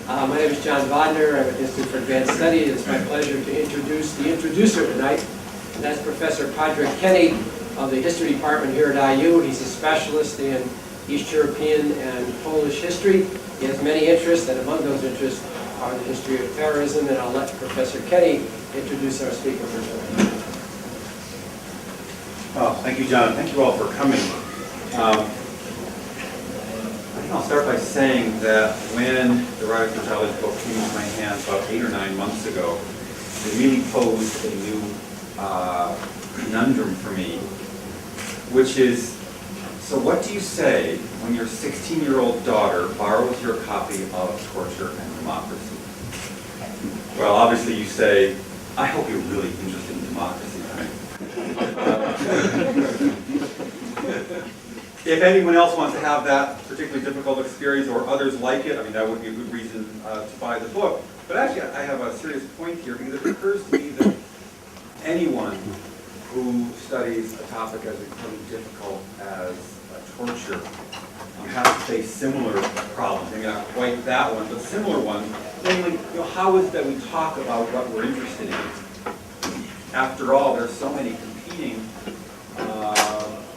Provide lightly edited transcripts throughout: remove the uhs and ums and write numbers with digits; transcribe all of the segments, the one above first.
My name is John Vodner. I'm at the Institute for Advanced Study. It's my pleasure to introduce the introducer tonight, and that's Professor Patrick Kenny of the History Department here at IU. He's a specialist in East European and Polish history. He has many interests, and among those interests are the history of terrorism, and I'll let Professor Kenny introduce our speaker for tonight. Well, thank you, John. Thank you all for coming. I think I'll start by saying that when Darius Rejali's book came into my hands about 8 or 9 months ago, it really posed a new conundrum for me, which is, so what do you say when your 16-year-old daughter borrows your copy of Torture and Democracy? Well, obviously you say, I hope you're really interested in democracy, right? If anyone else wants to have that particularly difficult experience or others like it, I mean, that would be a good reason to buy the book. But actually, I have a serious point here because it occurs to me that anyone who studies a topic as incredibly difficult as torture has to face similar problems. Maybe not quite that one, but similar ones. Namely, how is it that we talk about what we're interested in? After all, there's so many competing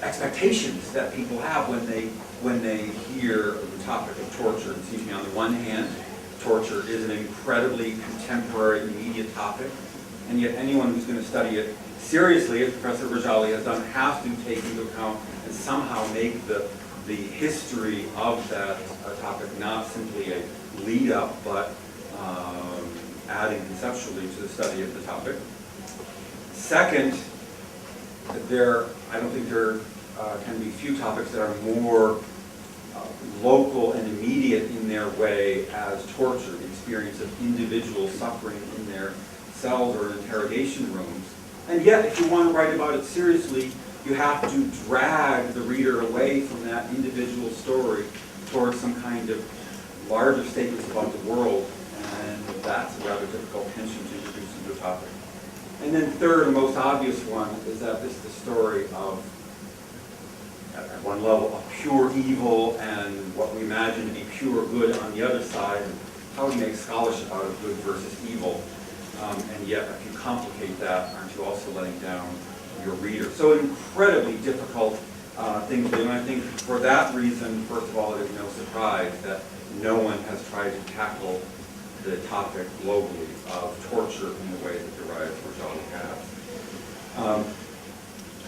expectations that people have when they hear the topic of torture. It seems to me, on the one hand, torture is an incredibly contemporary, immediate topic, and yet anyone who's going to study it seriously, as Professor Rejali has done, has to take into account and somehow make the history of that topic not simply a lead-up, but adding conceptually to the study of the topic. Second, I don't think there can be few topics that are more local and immediate in their way as torture, the experience of individuals suffering in their cells or in interrogation rooms. And yet, if you want to write about it seriously, you have to drag the reader away from that individual story towards some kind of larger statements about the world, and that's a rather difficult tension to introduce into a topic. And then third, the most obvious one, is that this is the story of, at one level, of pure evil and what we imagine to be pure good on the other side, and how do you make scholarship out of good versus evil? And yet, if you complicate that, aren't you also letting down your reader? So an incredibly difficult thing to do, and I think for that reason, first of all, it is no surprise that no one has tried to tackle the topic globally of torture in the way that Darius Rejali has.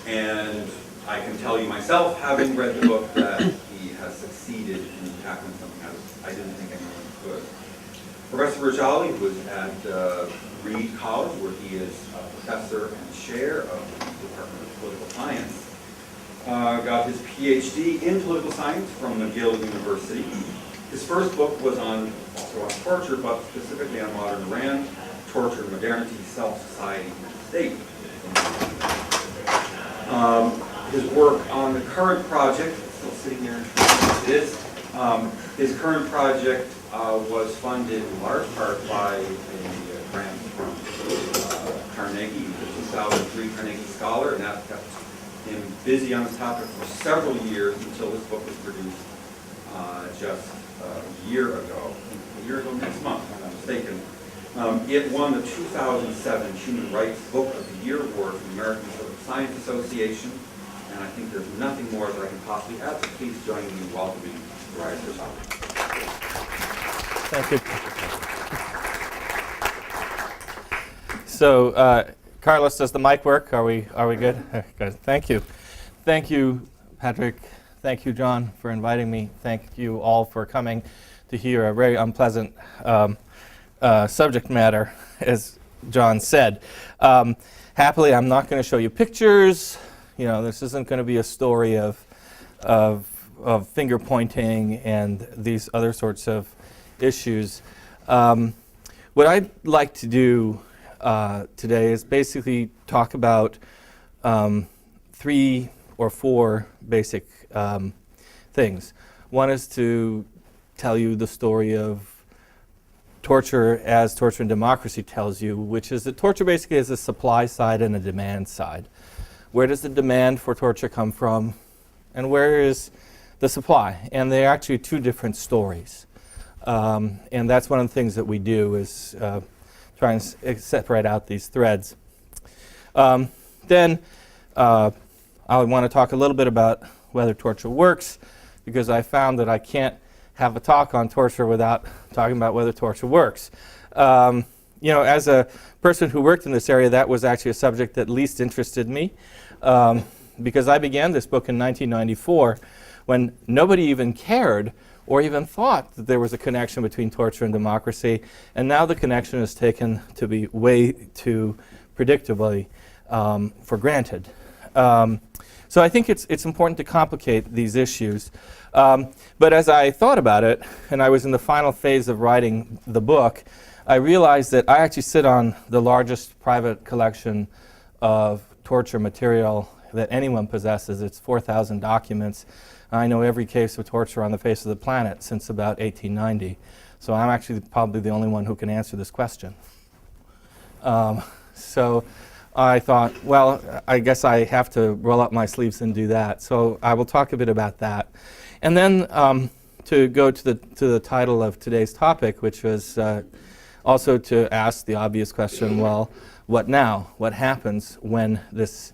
And I can tell you myself, having read the book, that he has succeeded in tackling something I didn't think anyone could. Professor Rejali was at Reed College, where he is a professor and chair of the Department of Political Science. Got his PhD in political science from McGill University. His first book was also on torture, but specifically on modern Iran, Torture, Modernity, Self-Society, and State. His work on the current project, still sitting there, it is, his current project was funded in large part by a grant from Carnegie, the 2003 Carnegie Scholar, and that kept him busy on the topic for several years until this book was produced just a year ago next month, if I'm not mistaken. It won the 2007 Human Rights Book of the Year Award from the American Political Science Association, and I think there's nothing more that I can possibly add, so please join me in welcoming Darius Rejali. Thank you. So, Carlos, does the mic work? Are we good? Good. Thank you. Thank you, Patrick. Thank you, John, for inviting me. Thank you all for coming to hear a very unpleasant subject matter, as John said. Happily, I'm not going to show you pictures. You know, this isn't going to be a story of finger pointing and these other sorts of issues. What I'd like to do today is basically talk about 3 or 4 basic things. One is to tell you the story of torture as Torture and Democracy tells you, which is that torture basically is a supply side and a demand side. Where does the demand for torture come from, and where is the supply? And they're actually 2 different stories. And that's one of the things that we do is try and separate out these threads. Then I want to talk a little bit about whether torture works, because I found that I can't have a talk on torture without talking about whether torture works. You know, as a person who worked in this area, that was actually a subject that least interested me, because I began this book in 1994 when nobody even cared or even thought that there was a connection between torture and democracy, and now the connection is taken to be way too predictably for granted. So I think it's important to complicate these issues. But as I thought about it, and I was in the final phase of writing the book, I realized that I actually sit on the largest private collection of torture material that anyone possesses. It's 4,000 documents. I know every case of torture on the face of the planet since about 1890. So I'm actually probably the only one who can answer this question. So I thought, well, I guess I have to roll up my sleeves and do that. So I will talk a bit about that. And then to go to the title of today's topic, which was also to ask the obvious question, well, what now? What happens when this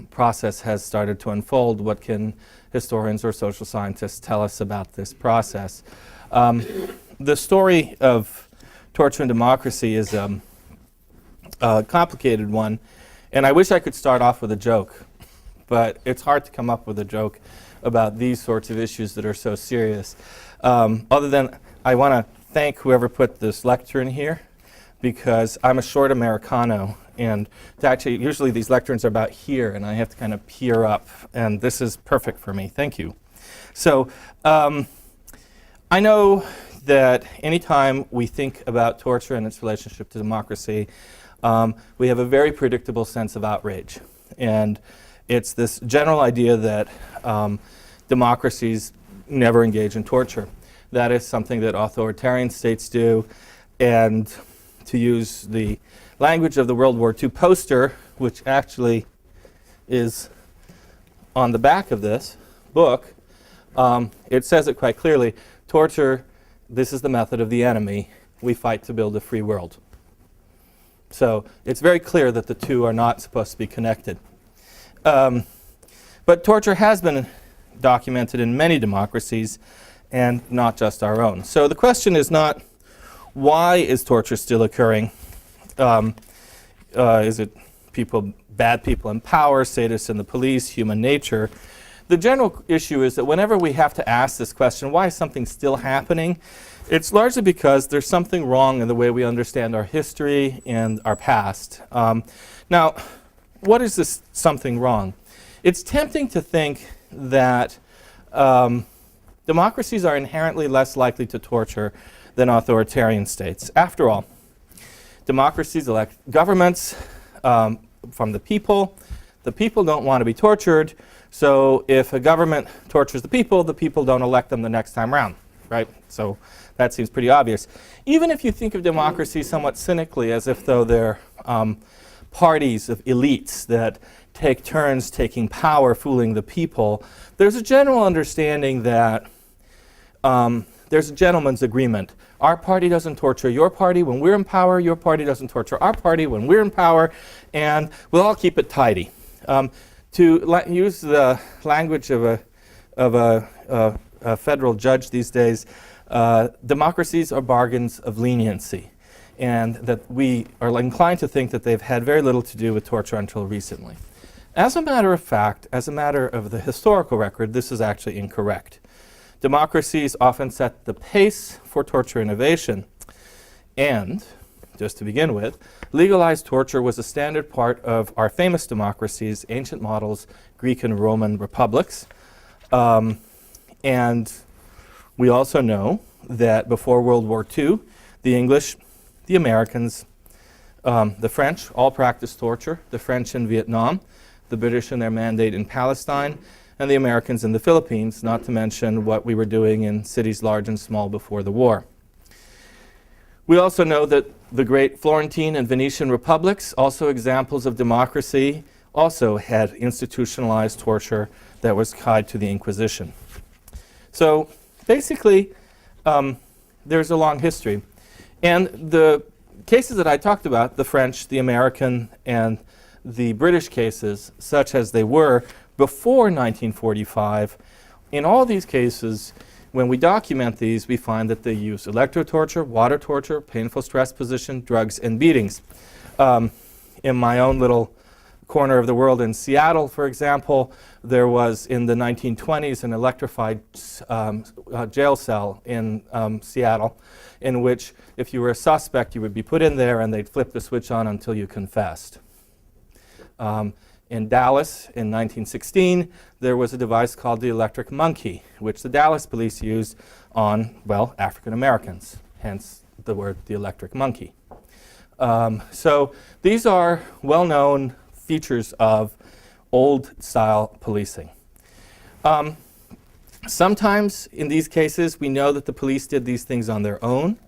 process has started to unfold? What can historians or social scientists tell us about this process? The story of torture and democracy is a complicated one, and I wish I could start off with a joke, but it's hard to come up with a joke about these sorts of issues that are so serious. Other than I want to thank whoever put this lecture in here, because I'm a short Americano, and usually these lecterns are about here, and I have to kind of peer up, and this is perfect for me. Thank you. So I know that anytime we think about torture and its relationship to democracy, we have a very predictable sense of outrage. And it's this general idea that democracies never engage in torture. That is something that authoritarian states do. And to use the language of the World War II poster, which actually is on the back of this book, it says it quite clearly. Torture, this is the method of the enemy. We fight to build a free world. So it's very clear that the two are not supposed to be connected. But torture has been documented in many democracies, and not just our own. So the question is not, why is torture still occurring? Is it bad people in power, sadists in the police, human nature? The general issue is that whenever we have to ask this question, why is something still happening? It's largely because there's something wrong in the way we understand our history and our past. Now, what is this something wrong? It's tempting to think that democracies are inherently less likely to torture than authoritarian states. After all, democracies elect governments from the people. The people don't want to be tortured, so if a government tortures the people don't elect them the next time around, right? So that seems pretty obvious. Even if you think of democracy somewhat cynically, as if though they're parties of elites that take turns taking power, fooling the people, there's a general understanding that there's a gentleman's agreement. Our party doesn't torture your party when we're in power, your party doesn't torture our party when we're in power, and we'll all keep it tidy. To use the language of a federal judge these days, democracies are bargains of leniency, and that we are inclined to think that they've had very little to do with torture until recently. As a matter of fact, as a matter of the historical record, this is actually incorrect. Democracies often set the pace for torture innovation, and, just to begin with, legalized torture was a standard part of our famous democracies, ancient models, Greek and Roman republics. And we also know that before World War II, the English, the Americans, the French all practiced torture, the French in Vietnam, the British in their mandate in Palestine, and the Americans in the Philippines, not to mention what we were doing in cities large and small before the war. We also know that the great Florentine and Venetian republics, also examples of democracy, also had institutionalized torture that was tied to the Inquisition. So basically, there's a long history. And the cases that I talked about, the French, the American, and the British cases, such as they were before 1945, in all these cases, when we document these, we find that they use electro torture, water torture, painful stress position, drugs, and beatings. In my own little corner of the world in Seattle, for example, there was in the 1920s an electrified jail cell in Seattle, in which if you were a suspect, you would be put in there and they'd flip the switch on until you confessed. In Dallas in 1916, there was a device called the electric monkey, which the Dallas police used on, well, African Americans, hence the word the electric monkey. So these are well-known features of old-style policing. Sometimes in these cases, we know that the police did these things on their own.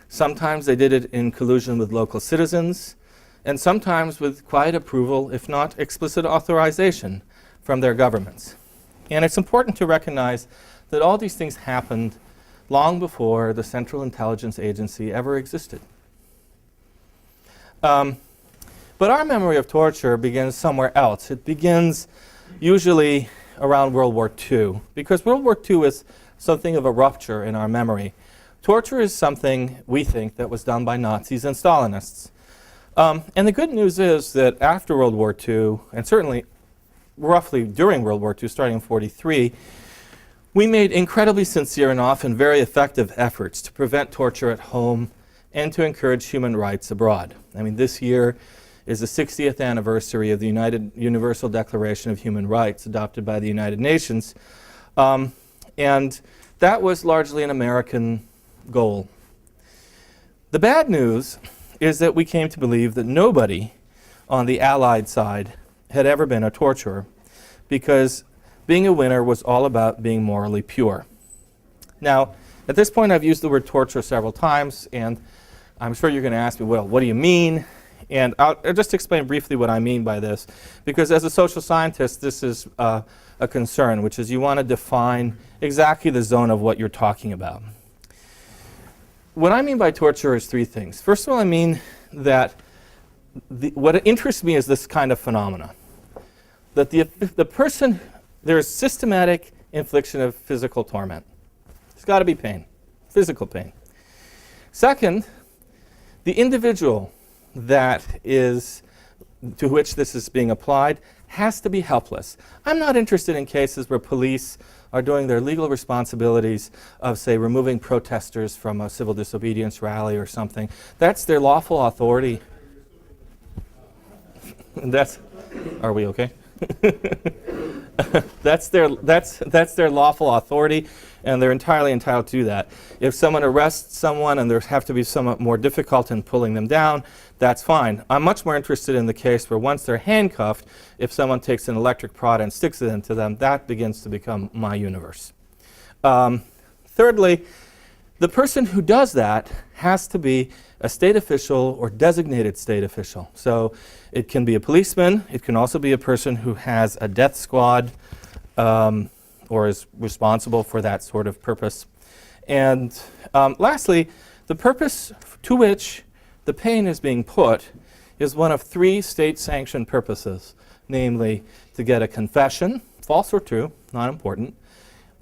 Sometimes they did it in collusion with local citizens, and sometimes with quiet approval, if not explicit authorization, from their governments. And it's important to recognize that all these things happened long before the Central Intelligence Agency ever existed. But our memory of torture begins somewhere else. It begins usually around World War II, because World War II is something of a rupture in our memory. Torture is something, we think, that was done by Nazis and Stalinists. And the good news is that after World War II, and certainly roughly during World War II, starting in 1943, we made incredibly sincere and often very effective efforts to prevent torture at home and to encourage human rights abroad. I mean, this year is the 60th anniversary of the Universal Declaration of Human Rights adopted by the United Nations. And that was largely an American goal. The bad news is that we came to believe that nobody on the Allied side had ever been a torturer, because being a winner was all about being morally pure. Now, at this point, I've used the word torture several times, and I'm sure you're going to ask me, well, what do you mean? And I'll just explain briefly what I mean by this, because as a social scientist, this is a concern, which is you want to define exactly the zone of what you're talking about. What I mean by torture is three things. First of all, I mean that what interests me is this kind of phenomena, that the person, there is systematic infliction of physical torment. There's got to be pain, physical pain. Second, the individual that is, to which this is being applied, has to be helpless. I'm not interested in cases where police are doing their legal responsibilities of, say, removing protesters from a civil disobedience rally or something. That's their lawful authority. Are we okay? That's their lawful authority, and they're entirely entitled to do that. If someone arrests someone and there have to be somewhat more difficult in pulling them down, that's fine. I'm much more interested in the case where once they're handcuffed, if someone takes an electric prod and sticks it into them, that begins to become my universe. Thirdly, the person who does that has to be a state official or designated state official. So it can be a policeman. It can also be a person who has a death squad or is responsible for that sort of purpose. And lastly, the purpose to which the pain is being put is one of three state-sanctioned purposes, namely to get a confession, false or true, not important,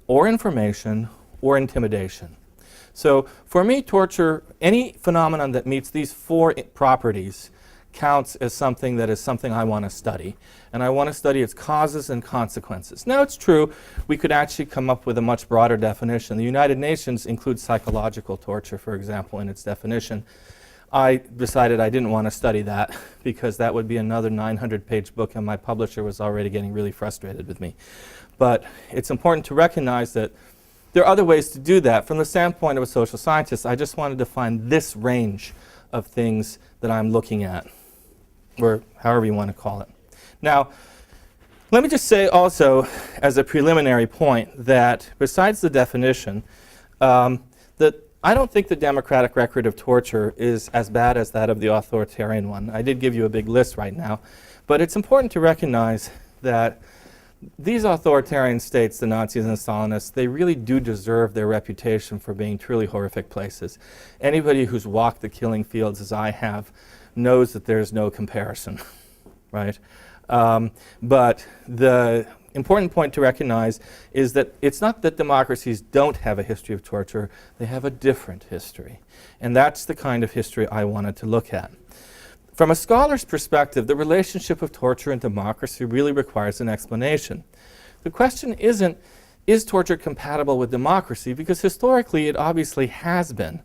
or information, or intimidation. So for me, torture, any phenomenon that meets these four properties counts as something that is something I want to study. And I want to study its causes and consequences. Now, it's true, we could actually come up with a much broader definition. The United Nations includes psychological torture, for example, in its definition. I decided I didn't want to study that because that would be another 900-page book, and my publisher was already getting really frustrated with me. But it's important to recognize that there are other ways to do that. From the standpoint of a social scientist, I just wanted to find this range of things that I'm looking at, or however you want to call it. Now, let me just say also, as a preliminary point, that besides the definition, that I don't think the democratic record of torture is as bad as that of the authoritarian one. I did give you a big list right now, but it's important to recognize that these authoritarian states, the Nazis and the Stalinists, they really do deserve their reputation for being truly horrific places. Anybody who's walked the killing fields as I have knows that there's no comparison, right? But the important point to recognize is that it's not that democracies don't have a history of torture, they have a different history. And that's the kind of history I wanted to look at. From a scholar's perspective, the relationship of torture and democracy really requires an explanation. The question isn't, is torture compatible with democracy? Because historically it obviously has been.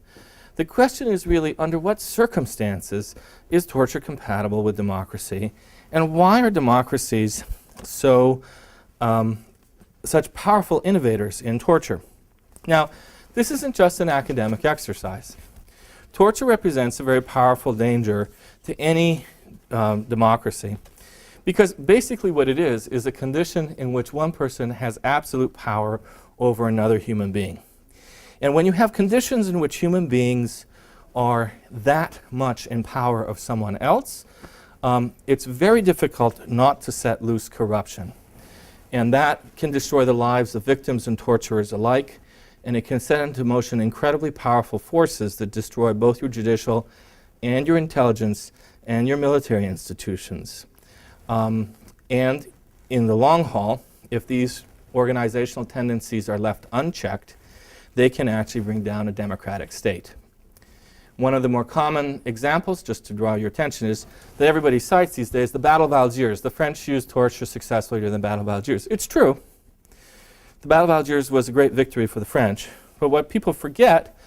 The question is really, under what circumstances is torture compatible with democracy? And why are democracies such powerful innovators in torture? Now, this isn't just an academic exercise. Torture represents a very powerful danger to any democracy, because basically what it is a condition in which one person has absolute power over another human being. And when you have conditions in which human beings are that much in power of someone else, it's very difficult not to set loose corruption. And that can destroy the lives of victims and torturers alike, and it can set into motion incredibly powerful forces that destroy both your judicial and your intelligence and your military institutions. And in the long haul, if these organizational tendencies are left unchecked, they can actually bring down a democratic state. One of the more common examples, just to draw your attention, is that everybody cites these days, the Battle of Algiers. The French used torture successfully during the Battle of Algiers. It's true. The Battle of Algiers was a great victory for the French. But what people forget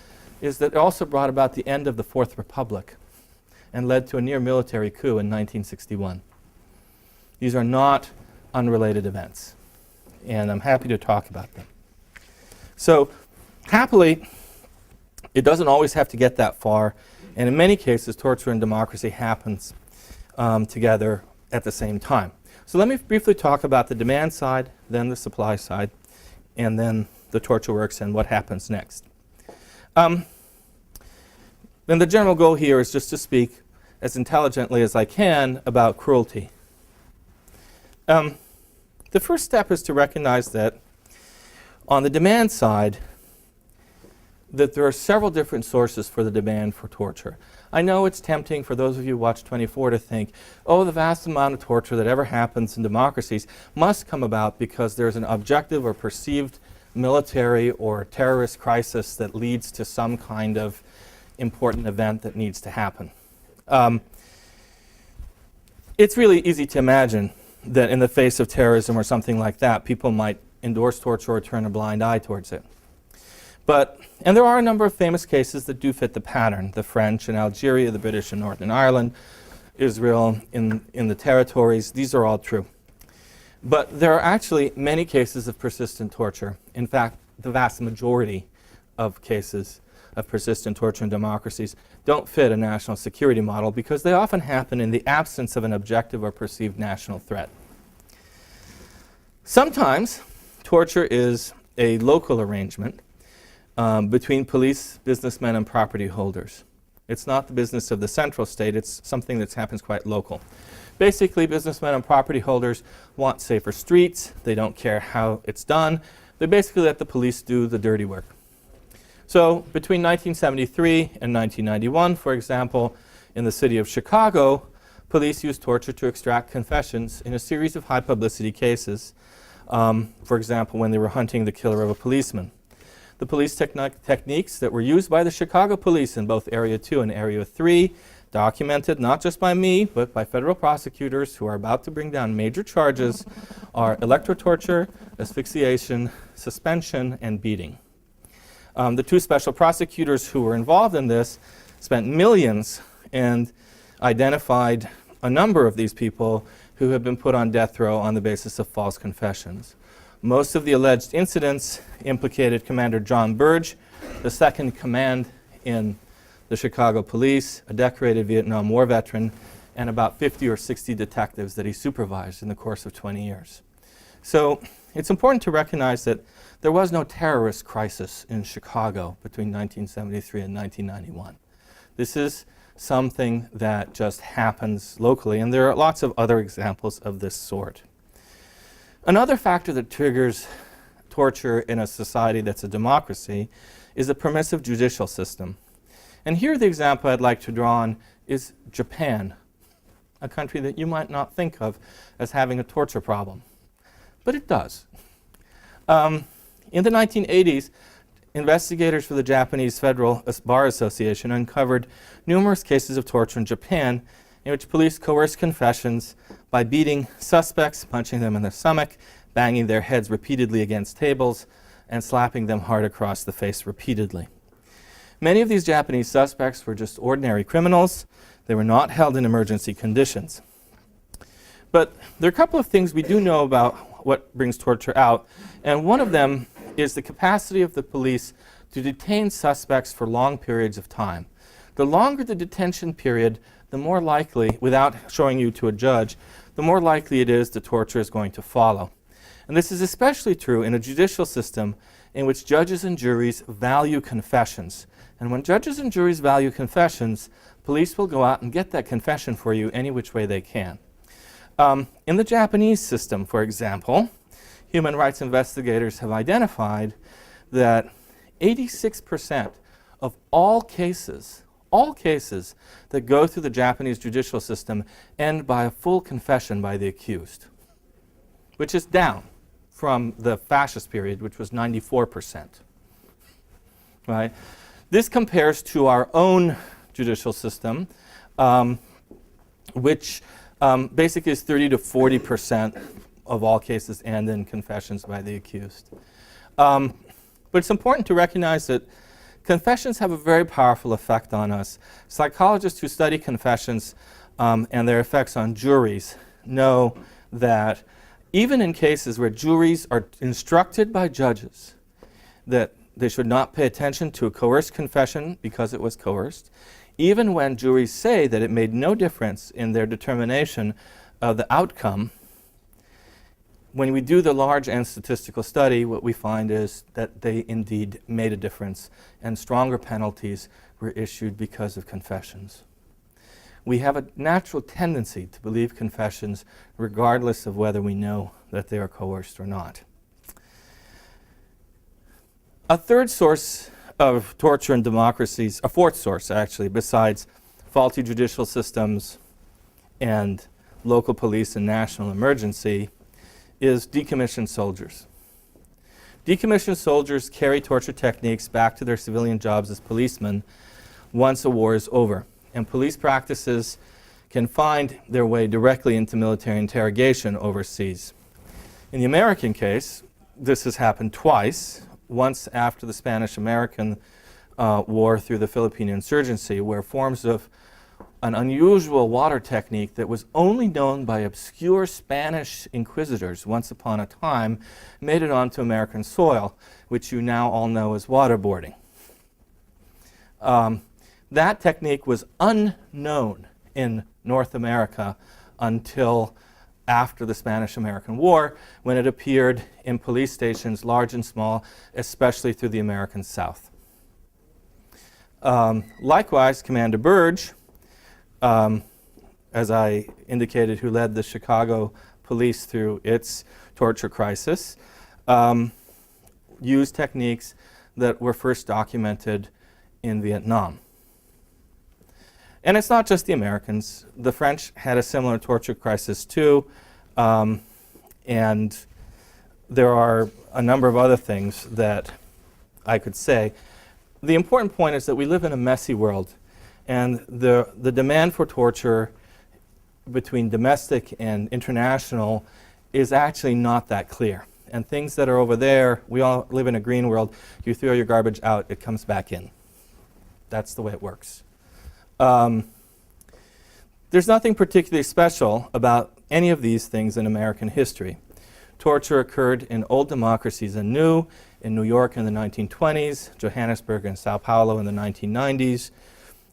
is that it also brought about the end of the Fourth Republic and led to a near military coup in 1961. These are not unrelated events, and I'm happy to talk about them. So, happily, it doesn't always have to get that far, and in many cases, torture and democracy happens together at the same time. So let me briefly talk about the demand side, then the supply side, and then the torture works and what happens next. Then the general goal here is just to speak as intelligently as I can about cruelty. The first step is to recognize that on the demand side, that there are several different sources for the demand for torture. I know it's tempting for those of you who watch 24 to think, oh, the vast amount of torture that ever happens in democracies must come about because there's an objective or perceived military or terrorist crisis that leads to some kind of important event that needs to happen. It's really easy to imagine that in the face of terrorism or something like that, people might endorse torture or turn a blind eye towards it. And there are a number of famous cases that do fit the pattern. The French in Algeria, the British in Northern Ireland, Israel in the territories. These are all true. But there are actually many cases of persistent torture. In fact, the vast majority of cases of persistent torture in democracies don't fit a national security model because they often happen in the absence of an objective or perceived national threat. Sometimes torture is a local arrangement between police, businessmen, and property holders. It's not the business of the central state, it's something that happens quite local. Basically, businessmen and property holders want safer streets, they don't care how it's done, they basically let the police do the dirty work. So, between 1973 and 1991, for example, in the city of Chicago, police used torture to extract confessions in a series of high publicity cases, for example, when they were hunting the killer of a policeman. The police techniques that were used by the Chicago police in both Area 2 and Area 3, documented not just by me, but by federal prosecutors who are about to bring down major charges, are electro torture, asphyxiation, suspension, and beating. The two special prosecutors who were involved in this spent millions and identified a number of these people who have been put on death row on the basis of false confessions. Most of the alleged incidents implicated Commander John Burge, the second command in the Chicago Police, a decorated Vietnam War veteran, and about 50 or 60 detectives that he supervised in the course of 20 years. So it's important to recognize that there was no terrorist crisis in Chicago between 1973 and 1991. This is something that just happens locally, and there are lots of other examples of this sort. Another factor that triggers torture in a society that's a democracy is a permissive judicial system. And here the example I'd like to draw on is Japan, a country that you might not think of as having a torture problem, but it does. In the 1980s, investigators for the Japanese Federal Bar Association uncovered numerous cases of torture in Japan in which police coerced confessions by beating suspects, punching them in the stomach, banging their heads repeatedly against tables, and slapping them hard across the face repeatedly. Many of these Japanese suspects were just ordinary criminals. They were not held in emergency conditions. But there are a couple of things we do know about what brings torture out, and one of them is the capacity of the police to detain suspects for long periods of time. The longer the detention period, the more likely, without showing you to a judge, the more likely it is the torture is going to follow. And this is especially true in a judicial system in which judges and juries value confessions. And when judges and juries value confessions, police will go out and get that confession for you any which way they can. In the Japanese system, for example, human rights investigators have identified that 86% of all cases that go through the Japanese judicial system end by a full confession by the accused, which is down from the fascist period, which was 94%. Right? This compares to our own judicial system, which basically is 30 to 40% of all cases end in confessions by the accused. But it's important to recognize that confessions have a very powerful effect on us. Psychologists who study confessions and their effects on juries know that even in cases where juries are instructed by judges that they should not pay attention to a coerced confession because it was coerced, even when juries say that it made no difference in their determination of the outcome, when we do the large N statistical study, what we find is that they indeed made a difference, and stronger penalties were issued because of confessions. We have a natural tendency to believe confessions regardless of whether we know that they are coerced or not. A third source of torture in democracies, a fourth source actually, besides faulty judicial systems and local police and national emergency, is decommissioned soldiers. Decommissioned soldiers carry torture techniques back to their civilian jobs as policemen once a war is over. And police practices can find their way directly into military interrogation overseas. In the American case, this has happened twice. Once after the Spanish-American War through the Philippine insurgency, where forms of an unusual water technique that was only known by obscure Spanish inquisitors once upon a time made it onto American soil, which you now all know as waterboarding. That technique was unknown in North America until after the Spanish-American War, when it appeared in police stations, large and small, especially through the American South. Likewise, Commander Burge, as I indicated, who led the Chicago police through its torture crisis, used techniques that were first documented in Vietnam. And it's not just the Americans. The French had a similar torture crisis too, and there are a number of other things that I could say. The important point is that we live in a messy world, and the demand for torture between domestic and international is actually not that clear. And things that are over there, we all live in a green world. You throw your garbage out, it comes back in. That's the way it works. There's nothing particularly special about any of these things in American history. Torture occurred in old democracies and new, in New York in the 1920s, Johannesburg and Sao Paulo in the 1990s.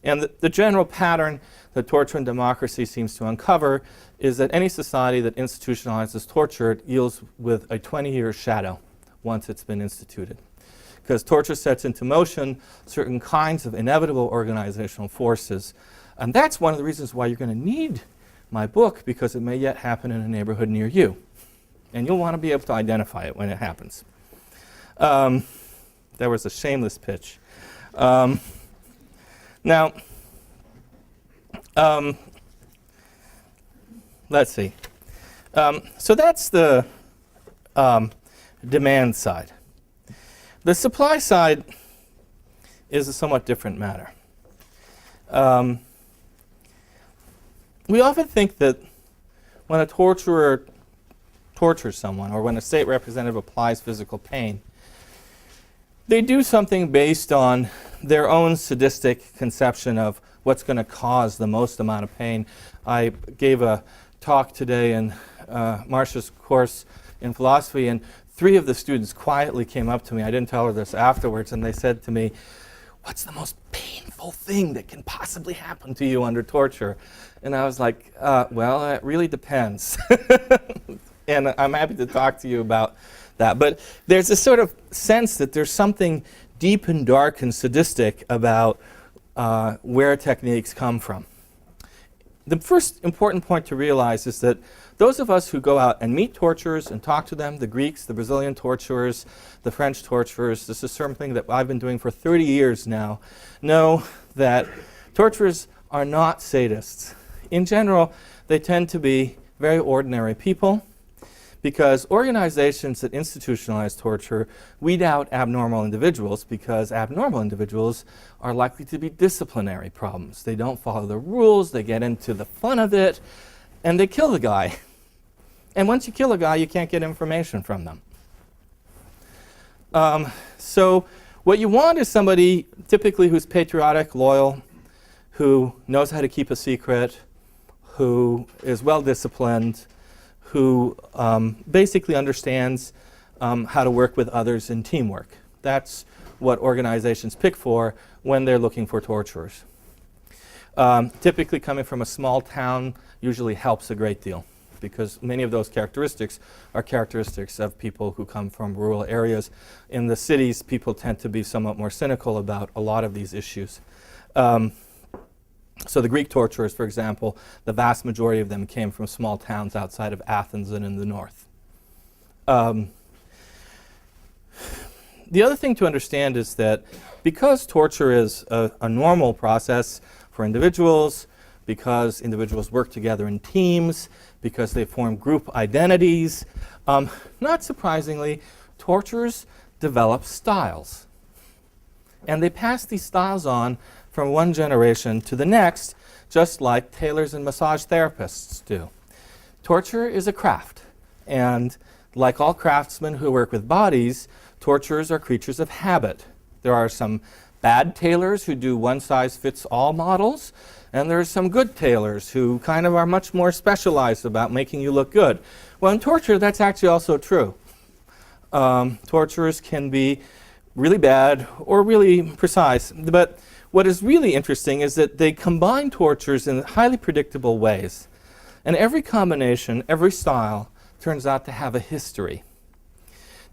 And the general pattern that torture in democracy seems to uncover is that any society that institutionalizes torture deals with a 20-year shadow once it's been instituted. Because torture sets into motion certain kinds of inevitable organizational forces. And that's one of the reasons why you're going to need my book, because it may yet happen in a neighborhood near you. and you'll want to be able to identify it when it happens. There was a shameless pitch. Now, let's see. So that's the demand side. The supply side is a somewhat different matter. We often think that when a torturer tortures someone, or when a state representative applies physical pain, they do something based on their own sadistic conception of what's going to cause the most amount of pain. I gave a talk today in Marcia's course in philosophy, and 3 of the students quietly came up to me. I didn't tell her this afterwards, and they said to me, "What's the most painful thing that can possibly happen to you under torture?" And I was like, well, it really depends. And I'm happy to talk to you about that. But there's a sort of sense that there's something deep and dark and sadistic about where techniques come from. The first important point to realize is that those of us who go out and meet torturers and talk to them, the Greeks, the Brazilian torturers, the French torturers, this is something that I've been doing for 30 years now, know that torturers are not sadists. In general, they tend to be very ordinary people, because organizations that institutionalize torture weed out abnormal individuals, because abnormal individuals are likely to be disciplinary problems. They don't follow the rules, they get into the fun of it, and they kill the guy. And once you kill a guy, you can't get information from them. So what you want is somebody typically who's patriotic, loyal, who knows how to keep a secret, who is well disciplined, who basically understands how to work with others in teamwork. That's what organizations pick for when they're looking for torturers. Typically coming from a small town usually helps a great deal, because many of those characteristics are characteristics of people who come from rural areas. In the cities, people tend to be somewhat more cynical about a lot of these issues. So the Greek torturers, for example, the vast majority of them came from small towns outside of Athens and in the north. The other thing to understand is that because torture is a normal process for individuals, because individuals work together in teams, because they form group identities, not surprisingly, torturers develop styles. And they pass these styles on from one generation to the next, just like tailors and massage therapists do. Torture is a craft, and like all craftsmen who work with bodies, torturers are creatures of habit. There are some bad tailors who do one-size-fits-all models, and there are some good tailors who kind of are much more specialized about making you look good. Well, in torture, that's actually also true. Torturers can be really bad or really precise, but what is really interesting is that they combine tortures in highly predictable ways. And every combination, every style, turns out to have a history.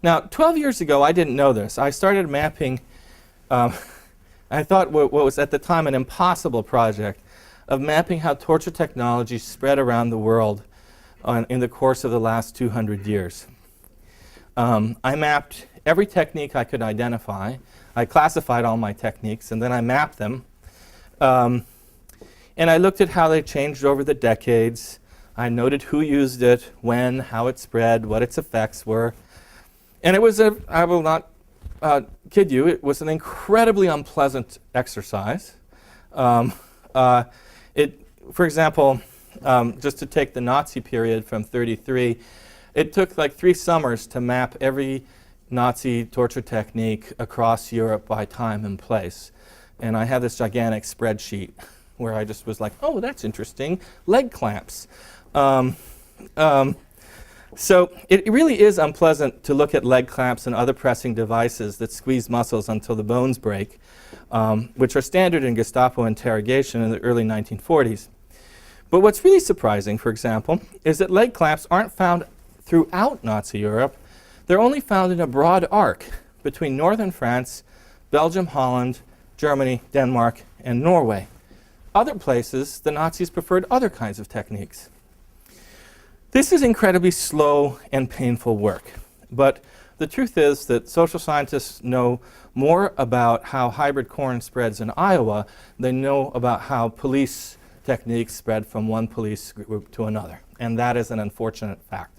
Now, 12 years ago, I didn't know this. I started mapping, I thought what was at the time an impossible project of mapping how torture technology spread around the world in the course of the last 200 years. I mapped every technique I could identify. I classified all my techniques, and then I mapped them. And I looked at how they changed over the decades. I noted who used it, when, how it spread, what its effects were. And it was I will not kid you, it was an incredibly unpleasant exercise. For example, just to take the Nazi period from 1933, it took like 3 summers to map every Nazi torture technique across Europe by time and place. And I had this gigantic spreadsheet where I just was like, oh, that's interesting, leg clamps. So it really is unpleasant to look at leg clamps and other pressing devices that squeeze muscles until the bones break, which are standard in Gestapo interrogation in the early 1940s. But what's really surprising, for example, is that leg clamps aren't found throughout Nazi Europe. They're only found in a broad arc between northern France, Belgium, Holland, Germany, Denmark, and Norway. Other places, the Nazis preferred other kinds of techniques. This is incredibly slow and painful work, but the truth is that social scientists know more about how hybrid corn spreads in Iowa than know about how police techniques spread from one police group to another, and that is an unfortunate fact.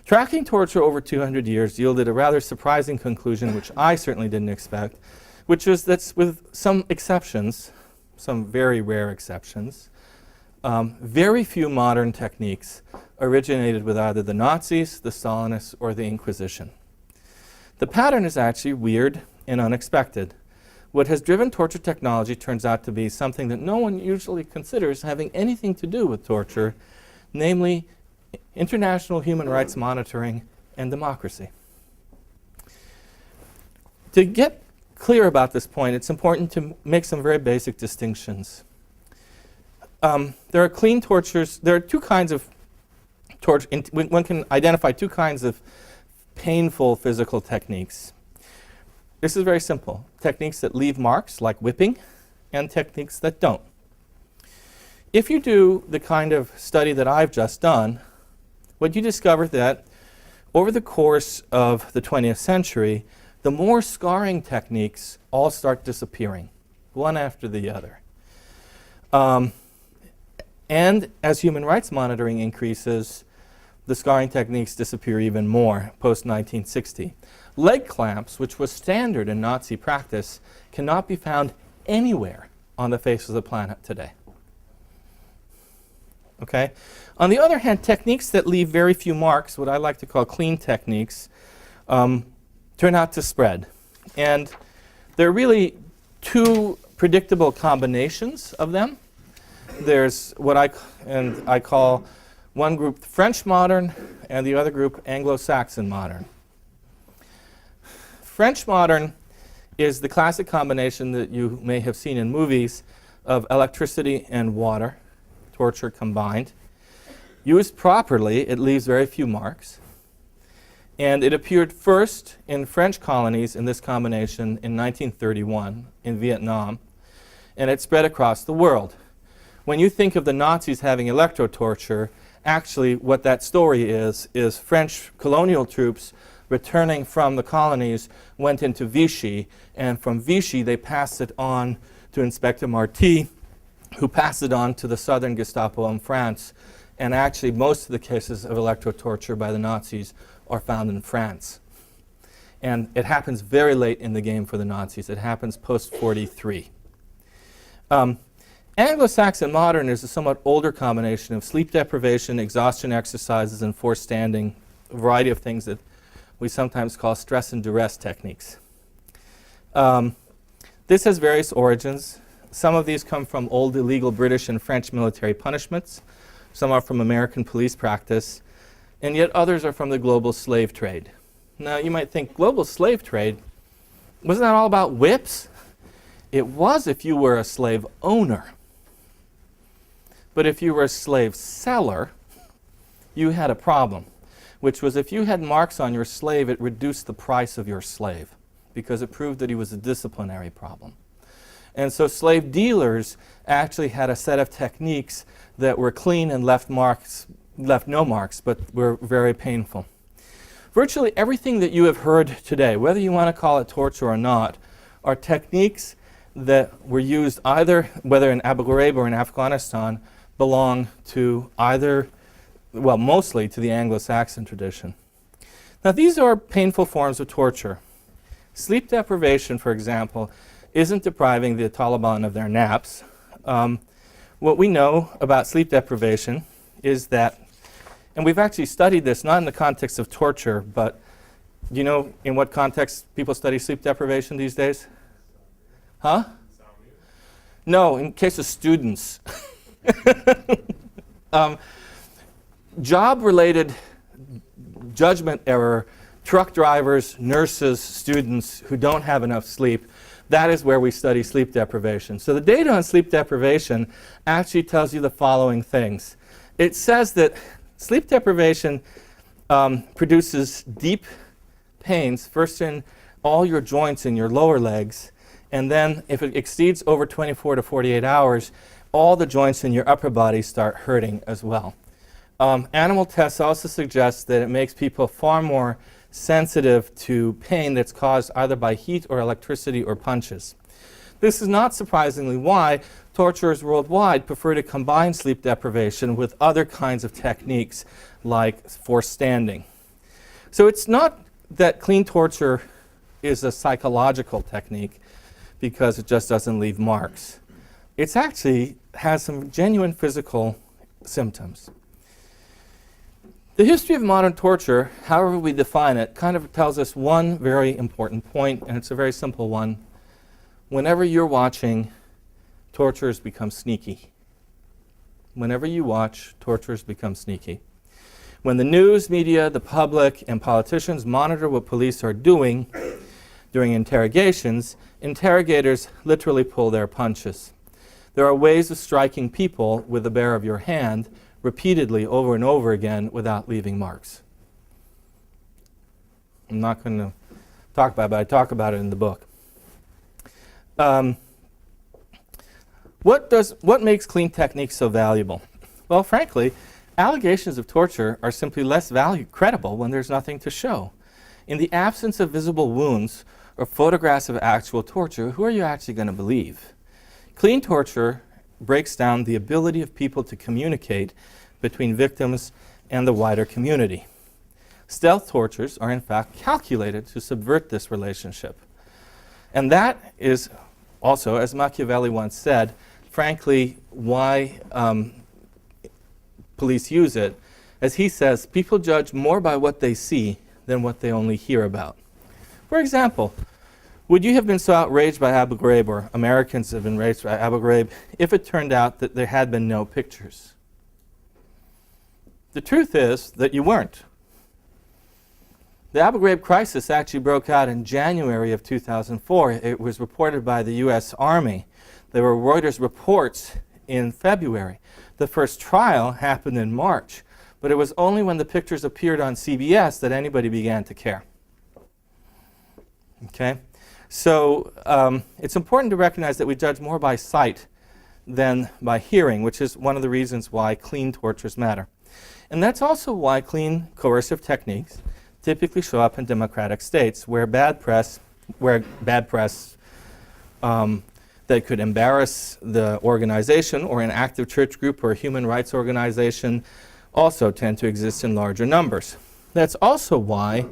Tracking torture over 200 years yielded a rather surprising conclusion, which I certainly didn't expect, which is that with some exceptions, some very rare exceptions, very few modern techniques originated with either the Nazis, the Stalinists, or the Inquisition. The pattern is actually weird and unexpected. What has driven torture technology turns out to be something that no one usually considers having anything to do with torture, namely international human rights monitoring and democracy. To get clear about this point, it's important to make some very basic distinctions. There are clean tortures. There are two kinds of torture. One can identify two kinds of painful physical techniques. This is very simple. Techniques that leave marks, like whipping, and techniques that don't. If you do the kind of study that I've just done, what you discover that over the course of the 20th century, the more scarring techniques all start disappearing, one after the other. And as human rights monitoring increases, the scarring techniques disappear even more post-1960. Leg clamps, which was standard in Nazi practice, cannot be found anywhere on the face of the planet today. Okay? On the other hand, techniques that leave very few marks, what I like to call clean techniques, turn out to spread. And there are really two predictable combinations of them. There's what I call one group French modern and the other group Anglo-Saxon modern. French modern is the classic combination that you may have seen in movies of electricity and water, torture combined. Used properly, it leaves very few marks. And it appeared first in French colonies in this combination in 1931 in Vietnam, and it spread across the world. When you think of the Nazis having electro torture, actually what that story is French colonial troops returning from the colonies went into Vichy, and from Vichy they passed it on to Inspector Marty, who passed it on to the southern Gestapo in France. And actually most of the cases of electro torture by the Nazis are found in France. And it happens very late in the game for the Nazis. It happens post-43. Anglo-Saxon modern is a somewhat older combination of sleep deprivation, exhaustion exercises, and forced standing, a variety of things that we sometimes call stress and duress techniques. This has various origins. Some of these come from old illegal British and French military punishments. Some are from American police practice. And yet others are from the global slave trade. Now you might think, global slave trade, wasn't that all about whips? It was if you were a slave owner. But if you were a slave seller, you had a problem, which was if you had marks on your slave, it reduced the price of your slave because it proved that he was a disciplinary problem. And so slave dealers actually had a set of techniques that were clean and left no marks, but were very painful. Virtually everything that you have heard today, whether you want to call it torture or not, are techniques that were used either, whether in Abu Ghraib or in Afghanistan, belong to either, well, mostly to the Anglo-Saxon tradition. Now, these are painful forms of torture. Sleep deprivation, for example, isn't depriving the Taliban of their naps. What we know about sleep deprivation is that, and we've actually studied this not in the context of torture, but do you know in what context people study sleep deprivation these days? Huh? No, in case of students. Job-related judgment error, truck drivers, nurses, students who don't have enough sleep, that is where we study sleep deprivation. So the data on sleep deprivation actually tells you the following things. It says that sleep deprivation produces deep pains, first in all your joints in your lower legs, and then if it exceeds over 24 to 48 hours, all the joints in your upper body start hurting as well. Animal tests also suggest that it makes people far more sensitive to pain that's caused either by heat or electricity or punches. This is not surprisingly why torturers worldwide prefer to combine sleep deprivation with other kinds of techniques like forced standing. So it's not that clean torture is a psychological technique because it just doesn't leave marks. It actually has some genuine physical symptoms. The history of modern torture, however we define it, kind of tells us one very important point, and it's a very simple one. Whenever you're watching, torturers become sneaky. Whenever you watch, torturers become sneaky. When the news, media, the public, and politicians monitor what police are doing during interrogations, interrogators literally pull their punches. There are ways of striking people with the bare of your hand repeatedly over and over again without leaving marks. I'm not going to talk about it, but I talk about it in the book. What makes clean techniques so valuable? Well, frankly, allegations of torture are simply less credible when there's nothing to show. In the absence of visible wounds or photographs of actual torture, who are you actually going to believe? Clean torture breaks down the ability of people to communicate between victims and the wider community. Stealth tortures are in fact calculated to subvert this relationship. And that is also, as Machiavelli once said, frankly, why police use it. As he says, people judge more by what they see than what they only hear about. For example, would you have been so outraged by Abu Ghraib, or Americans have been outraged by Abu Ghraib, if it turned out that there had been no pictures? The truth is that you weren't. The Abu Ghraib crisis actually broke out in January of 2004. It was reported by the US Army. There were Reuters reports in February. The first trial happened in March, but it was only when the pictures appeared on CBS that anybody began to care. Okay? So it's important to recognize that we judge more by sight than by hearing, which is one of the reasons why clean tortures matter. And that's also why clean coercive techniques typically show up in democratic states where bad press that could embarrass the organization or an active church group or a human rights organization also tend to exist in larger numbers. That's also why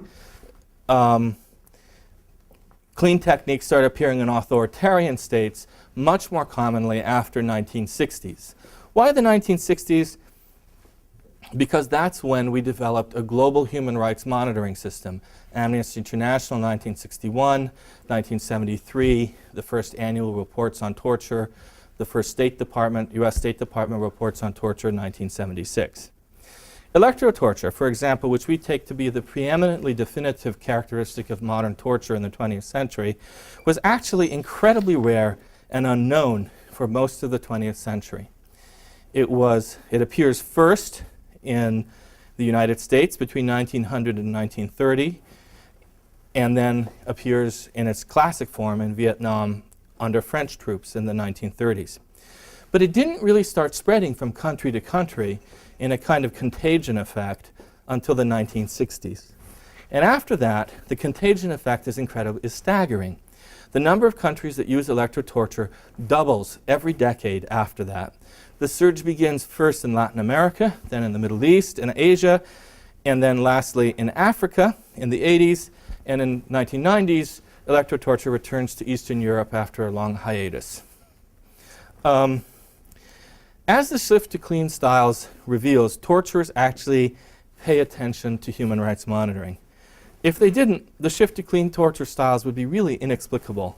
clean techniques start appearing in authoritarian states much more commonly after 1960s. Why the 1960s? Because that's when we developed a global human rights monitoring system. Amnesty International 1961, 1973, the first annual reports on torture, the first State Department, US State Department reports on torture in 1976. Electro torture, for example, which we take to be the preeminently definitive characteristic of modern torture in the 20th century, was actually incredibly rare and unknown for most of the 20th century. It appears first in the United States between 1900 and 1930, and then appears in its classic form in Vietnam under French troops in the 1930s. But it didn't really start spreading from country to country in a kind of contagion effect until the 1960s. And after that, the contagion effect is staggering. The number of countries that use electro torture doubles every decade after that. The surge begins first in Latin America, then in the Middle East and Asia, and then lastly in Africa in the 80s, and in 1990s, electro torture returns to Eastern Europe after a long hiatus. As the shift to clean styles reveals, torturers actually pay attention to human rights monitoring. If they didn't, the shift to clean torture styles would be really inexplicable,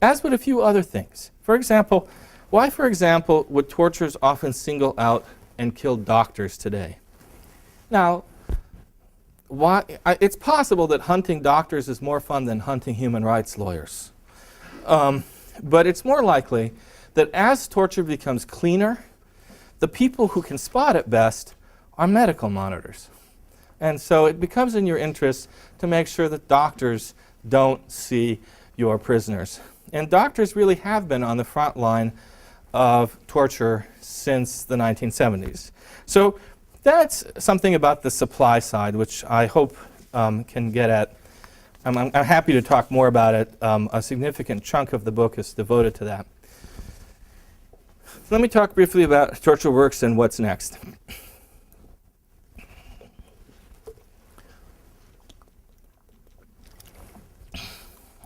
as would a few other things. For example, why, for example, would torturers often single out and kill doctors today? Now, it's possible that hunting doctors is more fun than hunting human rights lawyers. But it's more likely that as torture becomes cleaner, the people who can spot it best are medical monitors. And so it becomes in your interest to make sure that doctors don't see your prisoners. And doctors really have been on the front line of torture since the 1970s. So that's something about the supply side, which I hope can get at. I'm happy to talk more about it. A significant chunk of the book is devoted to that. So let me talk briefly about torture works and what's next.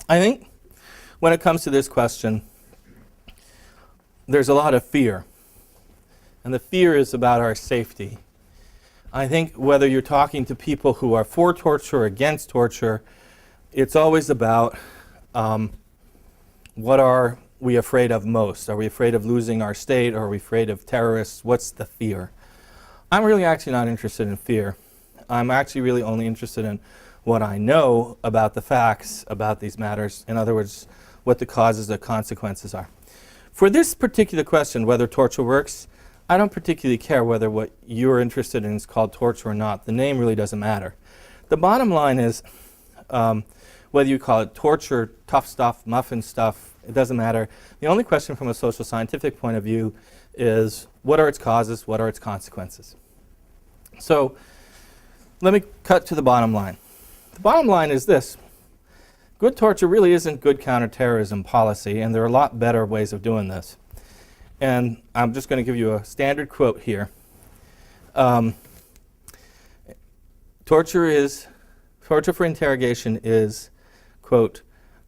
I think when it comes to this question, there's a lot of fear. And the fear is about our safety. I think whether you're talking to people who are for torture or against torture, it's always about what are we afraid of most? Are we afraid of losing our state? Or are we afraid of terrorists? What's the fear? I'm really actually not interested in fear. I'm actually really only interested in what I know about the facts about these matters. In other words, what the causes or consequences are. For this particular question, whether torture works, I don't particularly care whether what you're interested in is called torture or not. The name really doesn't matter. The bottom line is whether you call it torture, tough stuff, muffin stuff, it doesn't matter. The only question from a social scientific point of view is what are its causes, what are its consequences? So let me cut to the bottom line. The bottom line is this. Good torture really isn't good counterterrorism policy, and there are a lot better ways of doing this. And I'm just going to give you a standard quote here. Torture for interrogation is, quote,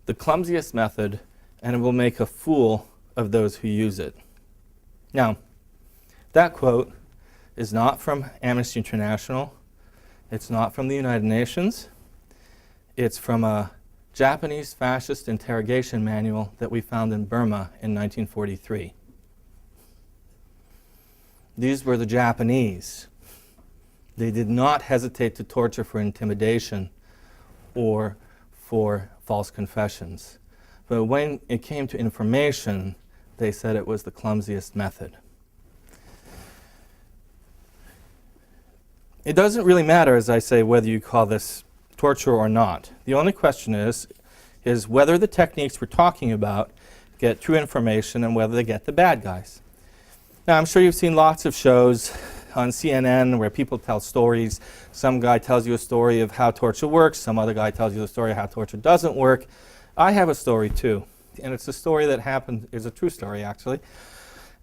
the clumsiest method, and it will make a fool of those who use it. Now, that quote is not from Amnesty International. It's not from the United Nations. It's from a Japanese fascist interrogation manual that we found in Burma in 1943. These were the Japanese. They did not hesitate to torture for intimidation or for false confessions. But when it came to information, they said it was the clumsiest method. It doesn't really matter, as I say, whether you call this torture or not. The only question is whether the techniques we're talking about get true information and whether they get the bad guys. Now, I'm sure you've seen lots of shows on CNN where people tell stories. Some guy tells you a story of how torture works. Some other guy tells you the story of how torture doesn't work. I have a story too, and it's a story that happened, it's a true story actually.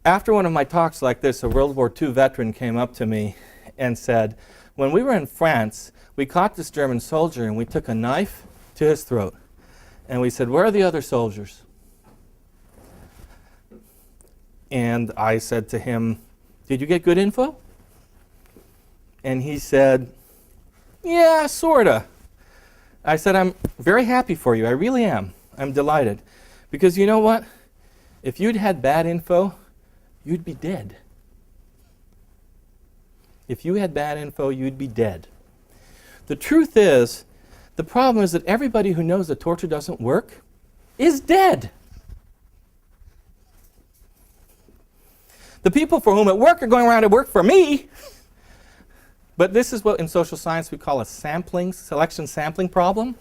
After one of my talks like this, a World War II veteran came up to me and said, when we were in France, we caught this German soldier and we took a knife to his throat. And we said, where are the other soldiers? And I said to him, did you get good info? And he said, yeah, sorta. I said, I'm very happy for you. I really am. I'm delighted. Because you know what? If you'd had bad info, you'd be dead. If you had bad info, you'd be dead. The truth is, the problem is that everybody who knows that torture doesn't work is dead. The people for whom it worked are going around to work for me. But this is what in social science we call a selection sampling problem.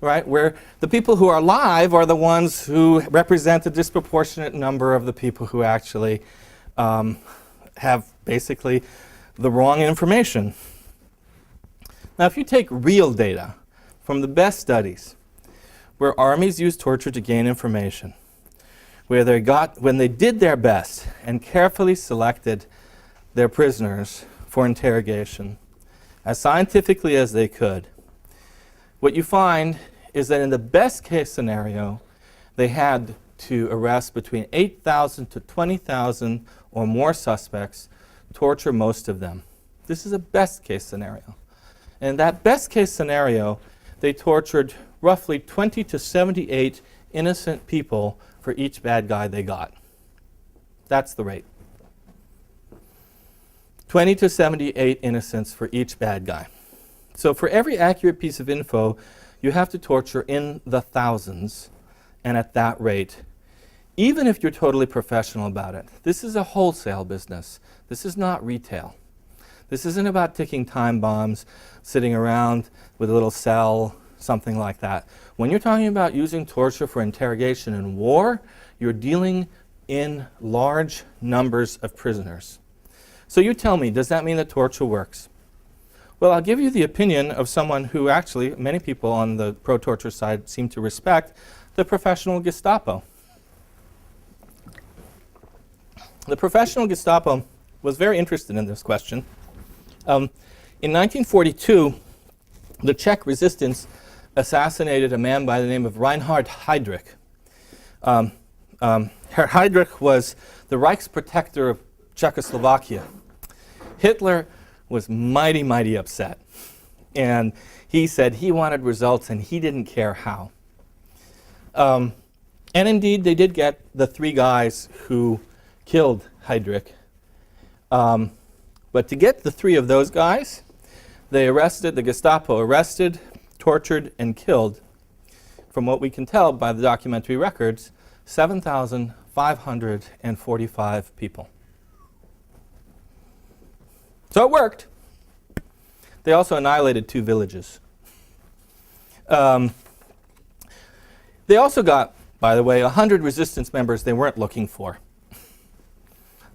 Right? Where the people who are alive are the ones who represent a disproportionate number of the people who actually have basically the wrong information. Now, if you take real data from the best studies, where armies used torture to gain information, where when they did their best and carefully selected their prisoners for interrogation, as scientifically as they could, what you find is that in the best case scenario, they had to arrest between 8,000 to 20,000 or more suspects, torture most of them. This is a best case scenario. And in that best case scenario, they tortured roughly 20 to 78 innocent people for each bad guy they got. That's the rate. 20 to 78 innocents for each bad guy. So for every accurate piece of info, you have to torture in the thousands and at that rate, even if you're totally professional about it. This is a wholesale business. This is not retail. This isn't about ticking time bombs, sitting around with a little cell, something like that. When you're talking about using torture for interrogation in war, you're dealing in large numbers of prisoners. So you tell me, does that mean that torture works? Well, I'll give you the opinion of someone who actually, many people on the pro-torture side seem to respect, the professional Gestapo. The professional Gestapo was very interested in this question. In 1942, the Czech resistance assassinated a man by the name of Reinhard Heydrich. Herr Heydrich was the Reichsprotector of Czechoslovakia. Hitler was mighty, mighty upset. And he said he wanted results and he didn't care how. And indeed, they did get the 3 guys who killed Heydrich. But to get the 3 of those guys, the Gestapo arrested, tortured, and killed, from what we can tell by the documentary records, 7,545 people. So it worked. They also annihilated 2 villages. They also got, by the way, 100 resistance members they weren't looking for.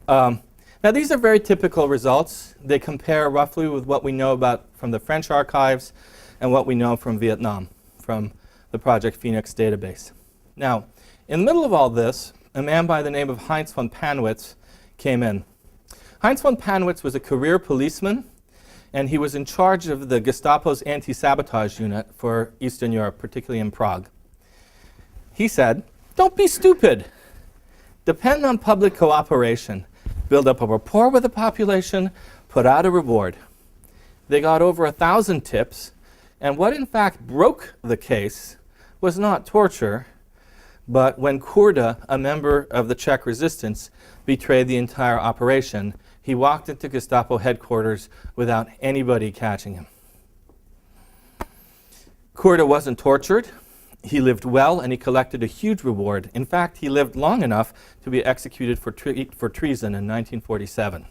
Now, these are very typical results. They compare roughly with what we know about from the French archives and what we know from Vietnam, from the Project Phoenix database. Now, in the middle of all this, a man by the name of Heinz von Panwitz came in. Heinz von Panwitz was a career policeman, and he was in charge of the Gestapo's anti-sabotage unit for Eastern Europe, particularly in Prague. He said, "Don't be stupid. Depend on public cooperation. Build up a rapport with the population, put out a reward." They got over 1,000 tips, and what in fact broke the case was not torture, but when Korda, a member of the Czech resistance, betrayed the entire operation, he walked into Gestapo headquarters without anybody catching him. Korda wasn't tortured. He lived well, and he collected a huge reward. In fact, he lived long enough to be executed for treason in 1947.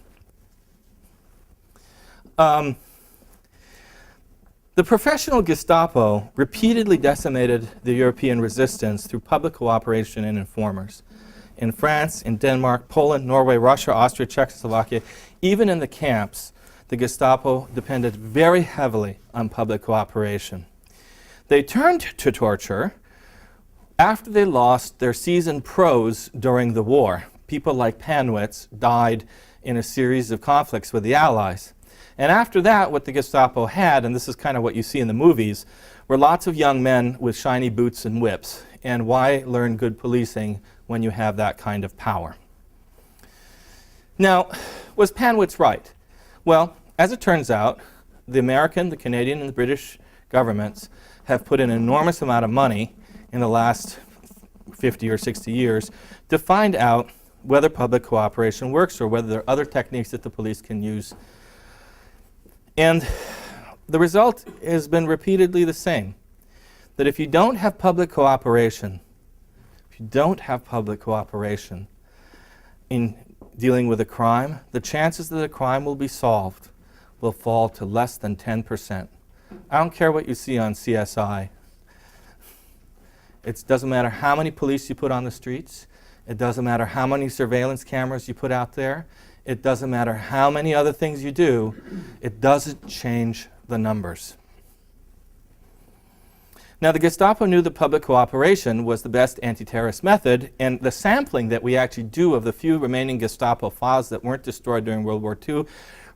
The professional Gestapo repeatedly decimated the European resistance through public cooperation and informers. In France, in Denmark, Poland, Norway, Russia, Austria, Czechoslovakia, even in the camps, the Gestapo depended very heavily on public cooperation. They turned to torture after they lost their seasoned pros during the war. People like Panwitz died in a series of conflicts with the Allies. And after that, what the Gestapo had, and this is kind of what you see in the movies, were lots of young men with shiny boots and whips. And why learn good policing when you have that kind of power? Now, was Panwitz right? Well, as it turns out, the American, the Canadian, and the British governments have put an enormous amount of money in the last 50 or 60 years to find out whether public cooperation works or whether there are other techniques that the police can use. And the result has been repeatedly the same, that if you don't have public cooperation, in dealing with a crime, the chances that a crime will be solved will fall to less than 10%. I don't care what you see on CSI. It doesn't matter how many police you put on the streets. It doesn't matter how many surveillance cameras you put out there. It doesn't matter how many other things you do. It doesn't change the numbers. Now, the Gestapo knew that public cooperation was the best anti-terrorist method, and the sampling that we actually do of the few remaining Gestapo files that weren't destroyed during World War II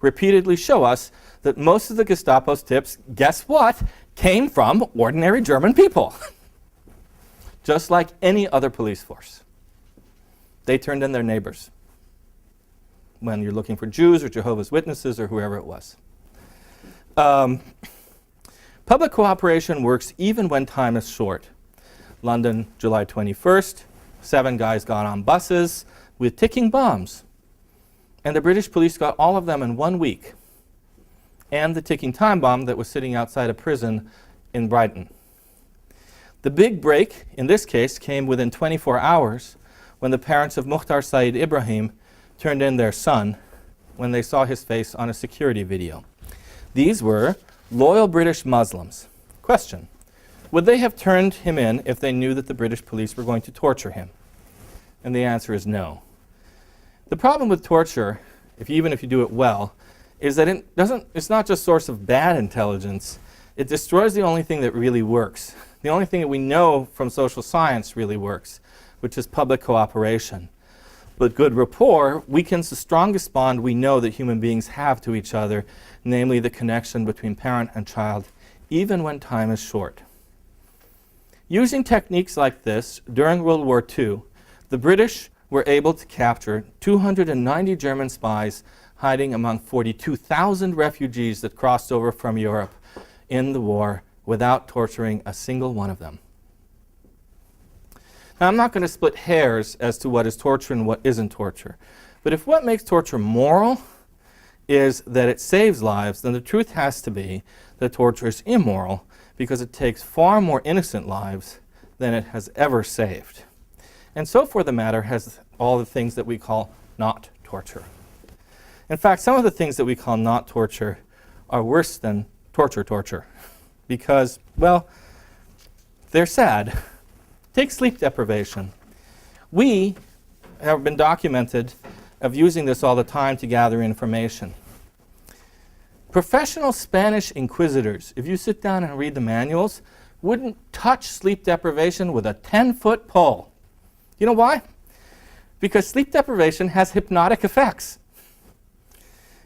repeatedly show us that most of the Gestapo's tips, guess what, came from ordinary German people. Just like any other police force. They turned in their neighbors when you're looking for Jews or Jehovah's Witnesses or whoever it was. Public cooperation works even when time is short. London, July 21st, 7 guys got on buses with ticking bombs. And the British police got all of them in 1 week. And the ticking time bomb that was sitting outside a prison in Brighton. The big break, in this case, came within 24 hours when the parents of Mukhtar Saeed Ibrahim turned in their son when they saw his face on a security video. These were loyal British Muslims. Question: would they have turned him in if they knew that the British police were going to torture him? And the answer is no. The problem with torture even if you do it well, is that it's not just source of bad intelligence, it destroys the only thing that really works. The only thing that we know from social science really works, which is public cooperation. But good rapport weakens the strongest bond we know that human beings have to each other, namely the connection between parent and child, even when time is short. Using techniques like this during World War II, the British were able to capture 290 German spies hiding among 42,000 refugees that crossed over from Europe in the war without torturing a single one of them. Now, I'm not going to split hairs as to what is torture and what isn't torture. But if what makes torture moral is that it saves lives, then the truth has to be that torture is immoral because it takes far more innocent lives than it has ever saved. And so, for the matter, has all the things that we call not torture. In fact, some of the things that we call not torture are worse than torture because, well, they're sad. Take sleep deprivation. We have been documented of using this all the time to gather information. Professional Spanish inquisitors, if you sit down and read the manuals, wouldn't touch sleep deprivation with a 10-foot pole. You know why? Because sleep deprivation has hypnotic effects.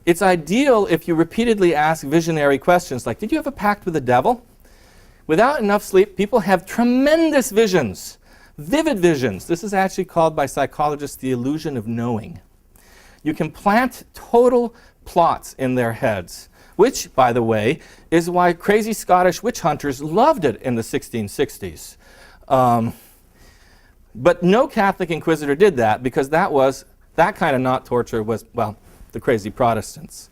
It's ideal if you repeatedly ask visionary questions like, did you have a pact with the devil? Without enough sleep, people have tremendous visions, vivid visions. This is actually called by psychologists the illusion of knowing. You can plant total plots in their heads, which, by the way, is why crazy Scottish witch hunters loved it in the 1660s. But no Catholic inquisitor did that because that kind of not torture was, well, the crazy Protestants.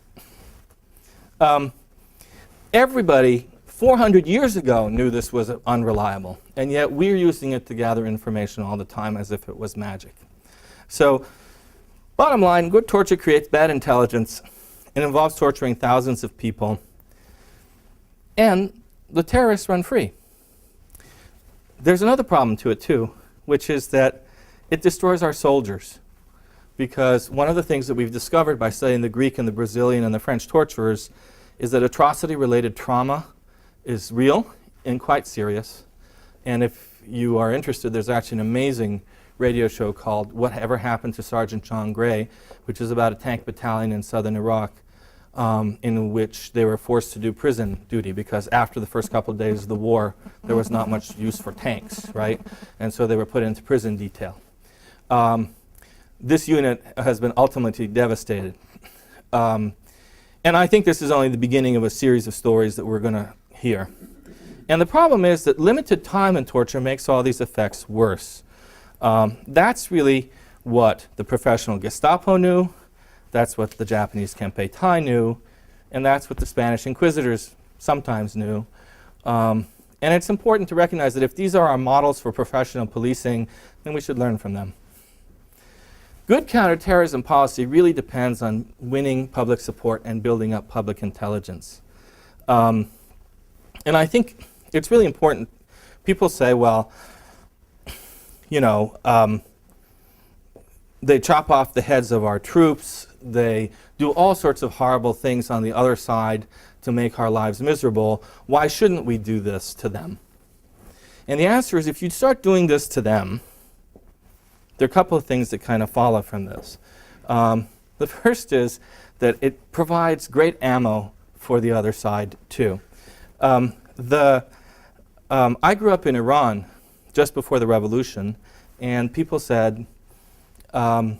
Everybody 400 years ago knew this was unreliable, and yet we're using it to gather information all the time as if it was magic. So, bottom line, good torture creates bad intelligence. It involves torturing thousands of people, and the terrorists run free. There's another problem to it too, which is that it destroys our soldiers. Because one of the things that we've discovered by studying the Greek and the Brazilian and the French torturers is that atrocity-related trauma is real and quite serious. And if you are interested, there's actually an amazing radio show called Whatever Happened to Sergeant John Gray, which is about a tank battalion in southern Iraq in which they were forced to do prison duty because after the first couple of days of the war, there was not much use for tanks, right? And so they were put into prison detail. This unit has been ultimately devastated. And I think this is only the beginning of a series of stories that we're going to hear. And the problem is that limited time in torture makes all these effects worse. That's really what the professional Gestapo knew, that's what the Japanese Kempe Tai knew, and that's what the Spanish Inquisitors sometimes knew. And it's important to recognize that if these are our models for professional policing, then we should learn from them. Good counterterrorism policy really depends on winning public support and building up public intelligence. And I think it's really important. People say, well, you know, they chop off the heads of our troops. They do all sorts of horrible things on the other side to make our lives miserable. Why shouldn't we do this to them? And the answer is, if you start doing this to them, there are a couple of things that kind of follow from this. The first is that it provides great ammo for the other side, too. I grew up in Iran just before the revolution, and people said, the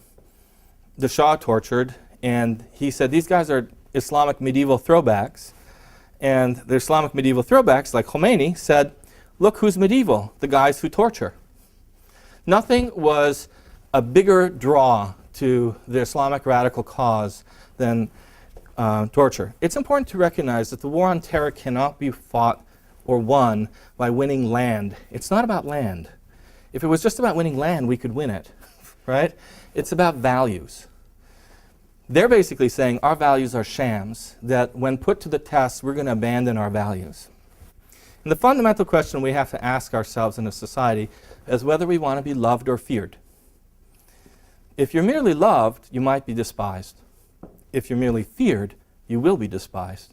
Shah tortured, and he said, these guys are Islamic medieval throwbacks. And the Islamic medieval throwbacks, like Khomeini, said, look who's medieval, the guys who torture. Nothing was a bigger draw to the Islamic radical cause than torture. It's important to recognize that the war on terror cannot be fought or won by winning land. It's not about land. If it was just about winning land, we could win it, right? It's about values. They're basically saying our values are shams, that when put to the test, we're going to abandon our values. And the fundamental question we have to ask ourselves in a society is whether we want to be loved or feared. If you're merely loved, you might be despised. if you're merely feared, you will be despised.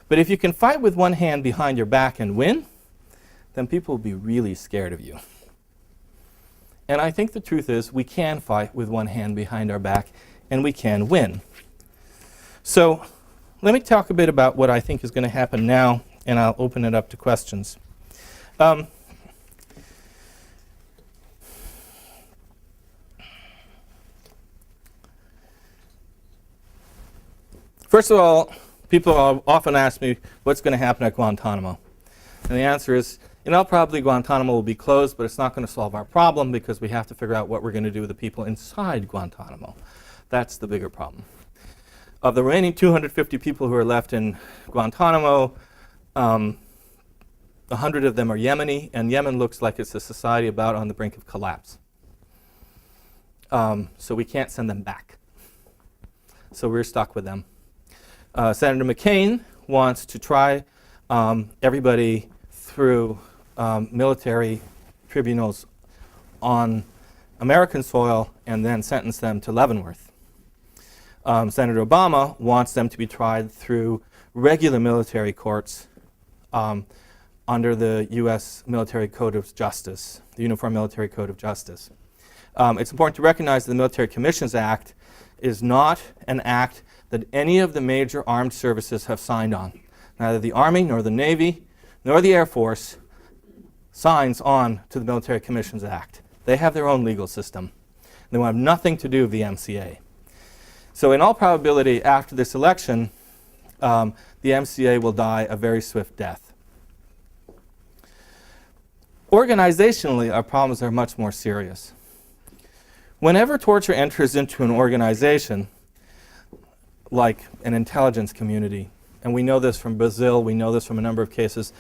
But if you can fight with one hand behind your back and win, then people will be really scared of you. And I think the truth is we can fight with one hand behind our back and we can win. So let me talk a bit about what I think is going to happen now, and I'll open it up to questions. First of all, people often ask me what's going to happen at Guantanamo. And the answer is, probably Guantanamo will be closed, but it's not going to solve our problem because we have to figure out what we're going to do with the people inside Guantanamo. That's the bigger problem. Of the remaining 250 people who are left in Guantanamo, 100 of them are Yemeni, and Yemen looks like it's a society about on the brink of collapse. So we can't send them back. So we're stuck with them. Senator McCain wants to try everybody through military tribunals on American soil and then sentence them to Leavenworth. Senator Obama wants them to be tried through regular military courts under the U.S. Military Code of Justice, the Uniform Military Code of Justice. It's important to recognize that the Military Commissions Act is not an act that any of the major armed services have signed on. Neither the Army, nor the Navy, nor the Air Force signs on to the Military Commissions Act. They have their own legal system. They will have nothing to do with the MCA. So in all probability, after this election, the MCA will die a very swift death. Organizationally, our problems are much more serious. Whenever torture enters into an organization, like an intelligence community, and we know this from Brazil, we know this from a number of cases,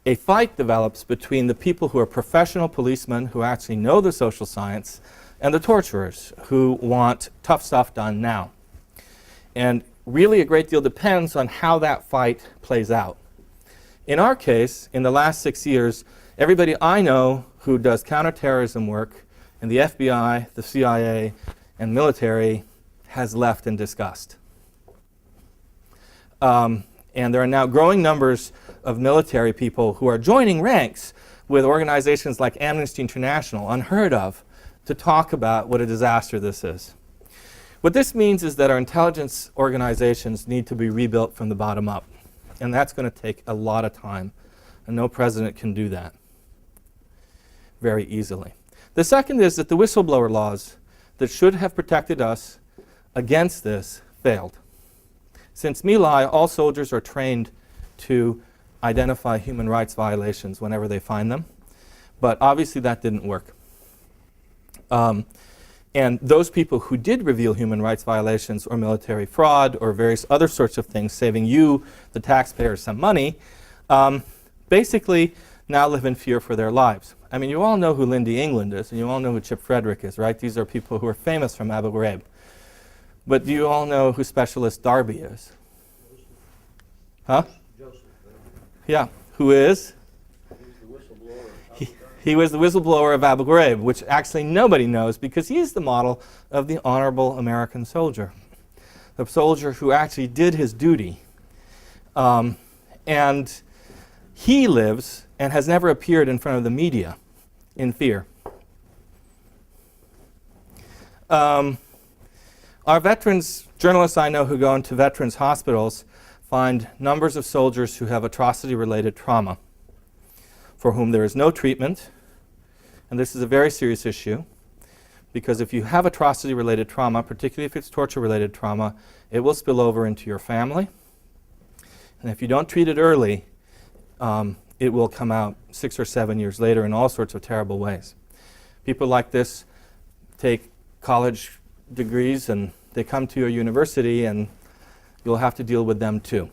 a fight develops between the people who are professional policemen who actually know the social science and the torturers who want tough stuff done now. And really a great deal depends on how that fight plays out. In our case, in the last 6 years, everybody I know who does counterterrorism work in the FBI, the CIA, and military has left in disgust. And there are now growing numbers of military people who are joining ranks with organizations like Amnesty International, unheard of, to talk about what a disaster this is. What this means is that our intelligence organizations need to be rebuilt from the bottom up. And that's going to take a lot of time. And no president can do that very easily. The second is that the whistleblower laws that should have protected us against this failed. Since My Lai, all soldiers are trained to identify human rights violations whenever they find them. But obviously that didn't work. And those people who did reveal human rights violations or military fraud or various other sorts of things, saving you, the taxpayers, some money, basically now live in fear for their lives. I mean, you all know who Lindy England is, and you all know who Chip Frederick is, right? These are people who are famous from Abu Ghraib. But do you all know who Specialist Darby is? Huh? Yeah. Who is? He was the whistleblower of Abu Ghraib, which actually nobody knows because he is the model of the honorable American soldier. The soldier who actually did his duty. And he lives and has never appeared in front of the media in fear. Our veterans, journalists I know who go into veterans hospitals find numbers of soldiers who have atrocity-related trauma for whom there is no treatment. And this is a very serious issue because if you have atrocity-related trauma, particularly if it's torture-related trauma, it will spill over into your family. And if you don't treat it early, it will come out 6 or 7 years later in all sorts of terrible ways. People like this take college degrees and they come to your university and you'll have to deal with them too.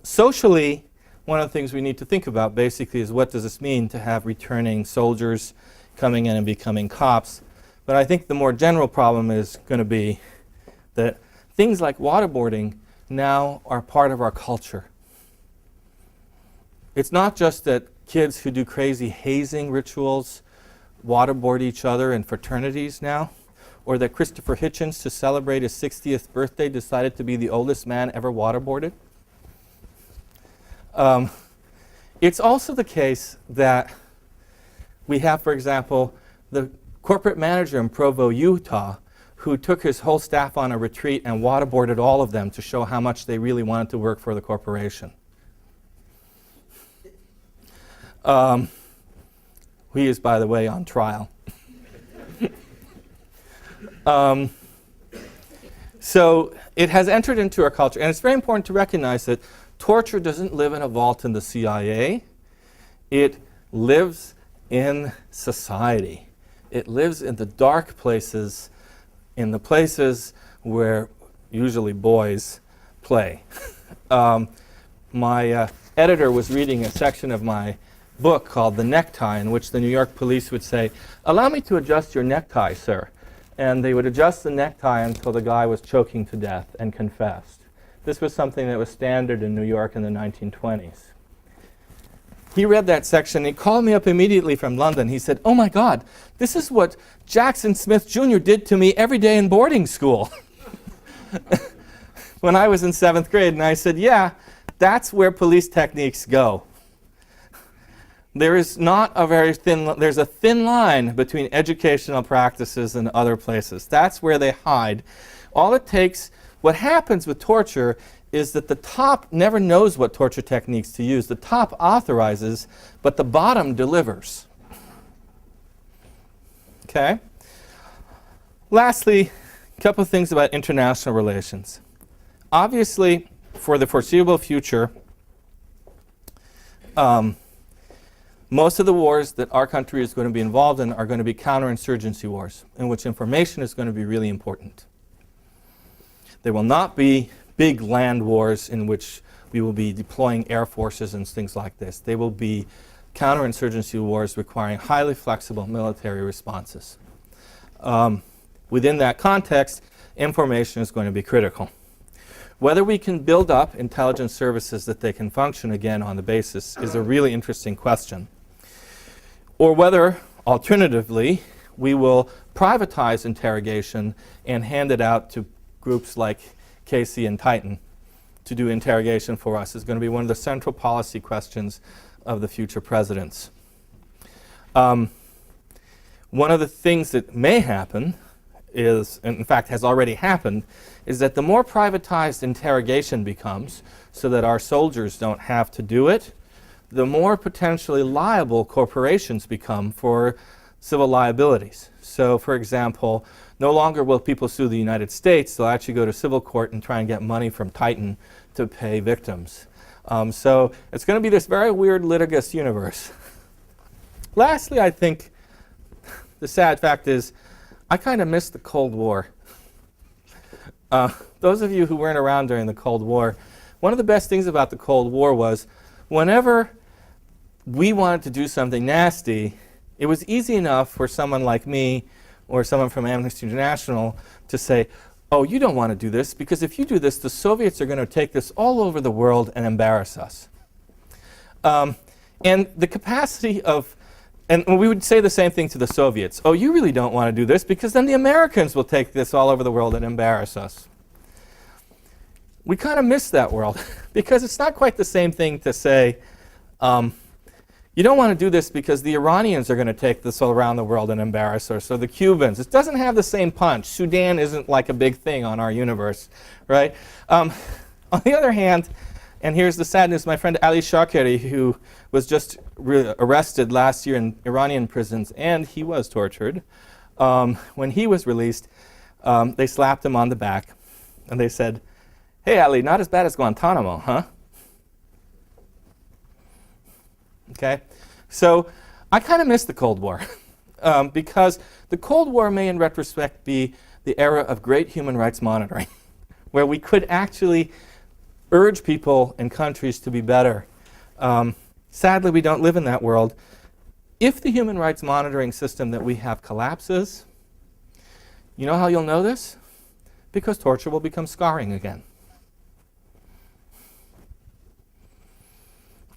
Socially, one of the things we need to think about basically is what does this mean to have returning soldiers coming in and becoming cops. But I think the more general problem is going to be that things like waterboarding now are part of our culture. It's not just that kids who do crazy hazing rituals waterboard each other in fraternities now, or that Christopher Hitchens, to celebrate his 60th birthday, decided to be the oldest man ever waterboarded. It's also the case that we have, for example, the corporate manager in Provo, Utah, who took his whole staff on a retreat and waterboarded all of them to show how much they really wanted to work for the corporation. He is, by the way, on trial. So it has entered into our culture, and it's very important to recognize that torture doesn't live in a vault in the CIA. It lives in society. It lives in the dark places, in the places where usually boys play. My editor was reading a section of my book called The Necktie, in which the New York police would say, "Allow me to adjust your necktie, sir." And they would adjust the necktie until the guy was choking to death and confessed. This was something that was standard in New York in the 1920s. He read that section. He called me up immediately from London. He said, "Oh my God, this is what Jackson Smith Jr. did to me every day in boarding school." When I was in 7th grade, and I said, "Yeah, that's where police techniques go." There is not a very thin, there's a thin line between educational practices and other places. That's where they hide. All it takes, what happens with torture is that the top never knows what torture techniques to use. The top authorizes, but the bottom delivers. Okay? Lastly, a couple of things about international relations. Obviously, for the foreseeable future, most of the wars that our country is going to be involved in are going to be counterinsurgency wars, in which information is going to be really important. There will not be big land wars in which we will be deploying air forces and things like this. They will be counterinsurgency wars requiring highly flexible military responses. Within that context, information is going to be critical. Whether we can build up intelligence services that they can function again on the basis is a really interesting question. Or whether, alternatively, we will privatize interrogation and hand it out to groups like Casey and Titan to do interrogation for us is going to be one of the central policy questions of the future presidents. One of the things that may happen is, and in fact has already happened, is that the more privatized interrogation becomes so that our soldiers don't have to do it, the more potentially liable corporations become for civil liabilities. So, for example, no longer will people sue the United States, they'll actually go to civil court and try and get money from Titan to pay victims. So it's going to be this very weird litigious universe. Lastly, I think the sad fact is I kind of miss the Cold War. Those of you who weren't around during the Cold War, one of the best things about the Cold War was whenever we wanted to do something nasty, it was easy enough for someone like me or someone from Amnesty International to say, "Oh, you don't want to do this, because if you do this, the Soviets are going to take this all over the world and embarrass us." And the capacity of, and we would say the same thing to the Soviets. "Oh, you really don't want to do this, because then the Americans will take this all over the world and embarrass us." We kind of miss that world, because it's not quite the same thing to say, you don't want to do this because the Iranians are going to take this all around the world and embarrass us, or the Cubans. It doesn't have the same punch. Sudan isn't like a big thing on our universe, right? On the other hand, and here's the sad news, my friend Ali Shakeri, who was just arrested last year in Iranian prisons, and he was tortured, when he was released, they slapped him on the back, and they said, "Hey, Ali, not as bad as Guantanamo, huh?" Okay, so I kind of miss the Cold War because the Cold War may in retrospect be the era of great human rights monitoring, where we could actually urge people and countries to be better. Sadly, we don't live in that world. If the human rights monitoring system that we have collapses, you know how you'll know this? Because torture will become scarring again.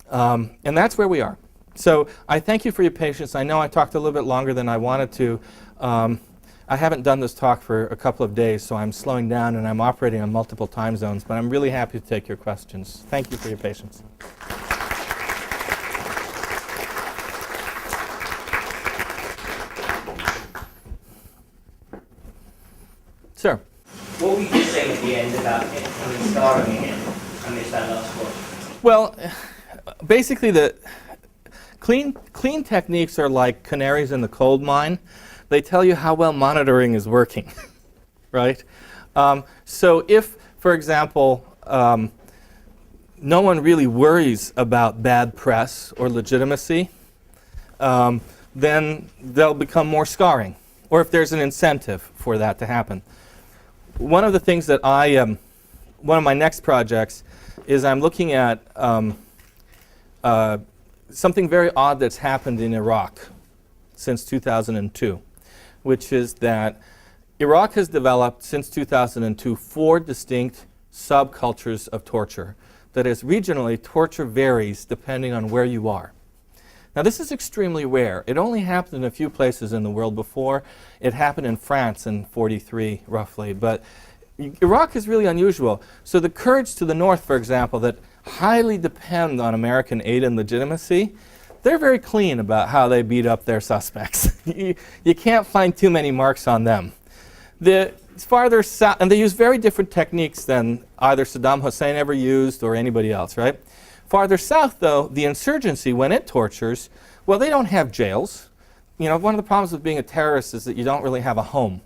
And that's where we are. So I thank you for your patience. I know I talked a little bit longer than I wanted to. I haven't done this talk for a couple of days, so I'm slowing down and I'm operating on multiple time zones, but I'm really happy to take your questions. Thank you for your patience. Sir. What were you just saying at the end about scarring again? I missed that last one. Well, basically the clean techniques are like canaries in the coal mine. They tell you how well monitoring is working, right? So if, for example, no one really worries about bad press or legitimacy, then they'll become more scarring, or if there's an incentive for that to happen. One of the things that one of my next projects is I'm looking at something very odd that's happened in Iraq since 2002, which is that Iraq has developed since 2002 4 distinct subcultures of torture. That is, regionally, torture varies depending on where you are. Now, this is extremely rare. It only happened in a few places in the world before. It happened in France in '43, roughly. But Iraq is really unusual. So the Kurds to the north, for example, that highly depend on American aid and legitimacy, they're very clean about how they beat up their suspects. You can't find too many marks on them. Farther south, and they use very different techniques than either Saddam Hussein ever used or anybody else, right? Farther south, though, the insurgency, when it tortures, well, they don't have jails. You know, one of the problems with being a terrorist is that you don't really have a home,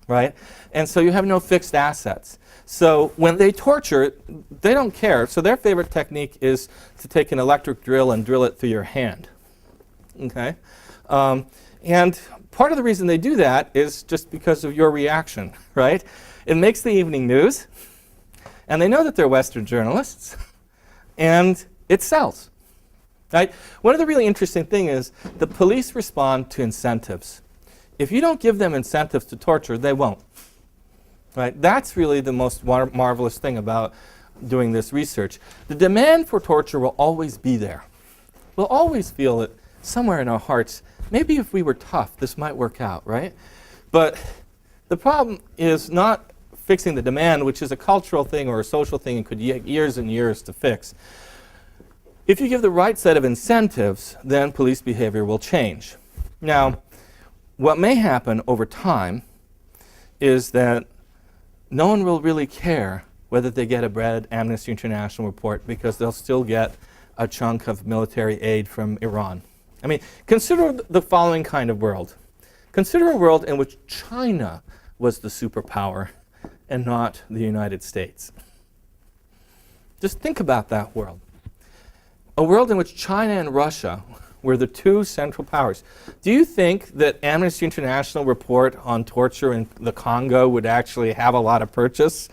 right? And so you have no fixed assets. So when they torture, they don't care. So their favorite technique is to take an electric drill and drill it through your hand, okay? And part of the reason they do that is just because of your reaction, right? It makes the evening news, and they know that they're Western journalists, and it sells, right? One of the really interesting things is the police respond to incentives. If you don't give them incentives to torture, they won't, right? That's really the most marvelous thing about doing this research. The demand for torture will always be there. We'll always feel it somewhere in our hearts. Maybe if we were tough, this might work out, right? But the problem is not fixing the demand, which is a cultural thing or a social thing and could take years and years to fix. If you give the right set of incentives, then police behavior will change. Now, what may happen over time is that no one will really care whether they get a red Amnesty International report because they'll still get a chunk of military aid from Iran. I mean, consider the following kind of world. Consider a world in which China was the superpower and not the United States. Just think about that world. A world in which China and Russia were the two central powers. Do you think that Amnesty International report on torture in the Congo would actually have a lot of purchase?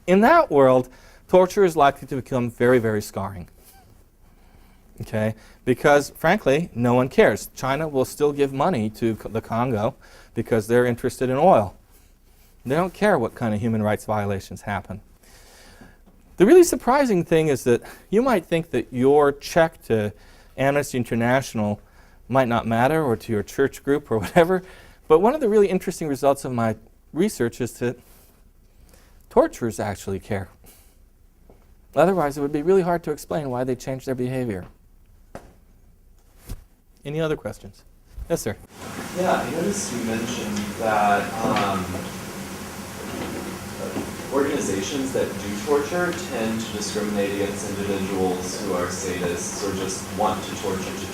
In that world, torture is likely to become very, very scarring. Okay? Because, frankly, no one cares. China will still give money to the Congo because they're interested in oil. They don't care what kind of human rights violations happen. The really surprising thing is that you might think that your check to Amnesty International might not matter, or to your church group or whatever, but one of the really interesting results of my research is that torturers actually care. Otherwise, it would be really hard to explain why they changed their behavior. Any other questions? Yes, sir. Yeah, I noticed you mentioned that organizations that do torture tend to discriminate against individuals who are sadists or just want to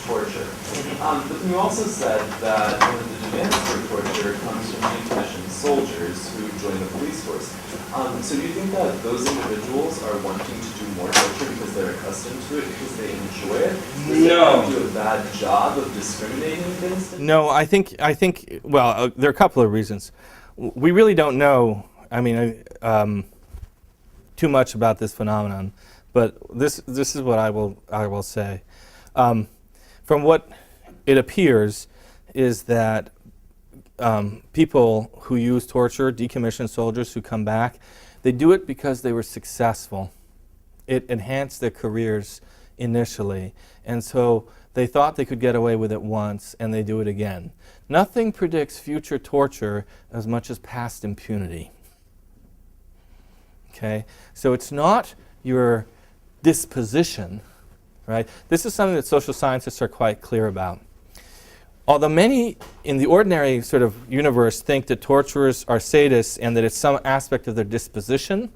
torture. But then you also said that one of the demands for torture comes from decommissioned soldiers who join the police force. So do you think that those individuals are wanting to do more torture because they're accustomed to it, because they enjoy it? No. Does it do a bad job of discriminating against it? No, I think well, there are a couple of reasons. We really don't know, I mean, too much about this phenomenon, but this is what I will say. From what it appears is that people who use torture, decommissioned soldiers who come back, they do it because they were successful. It enhanced their careers initially, and so They thought they could get away with it once, and they do it again. Nothing predicts future torture as much as past impunity. Okay? So it's not your disposition, right? This is something that social scientists are quite clear about. Although many in the ordinary sort of universe think that torturers are sadists and that it's some aspect of their disposition,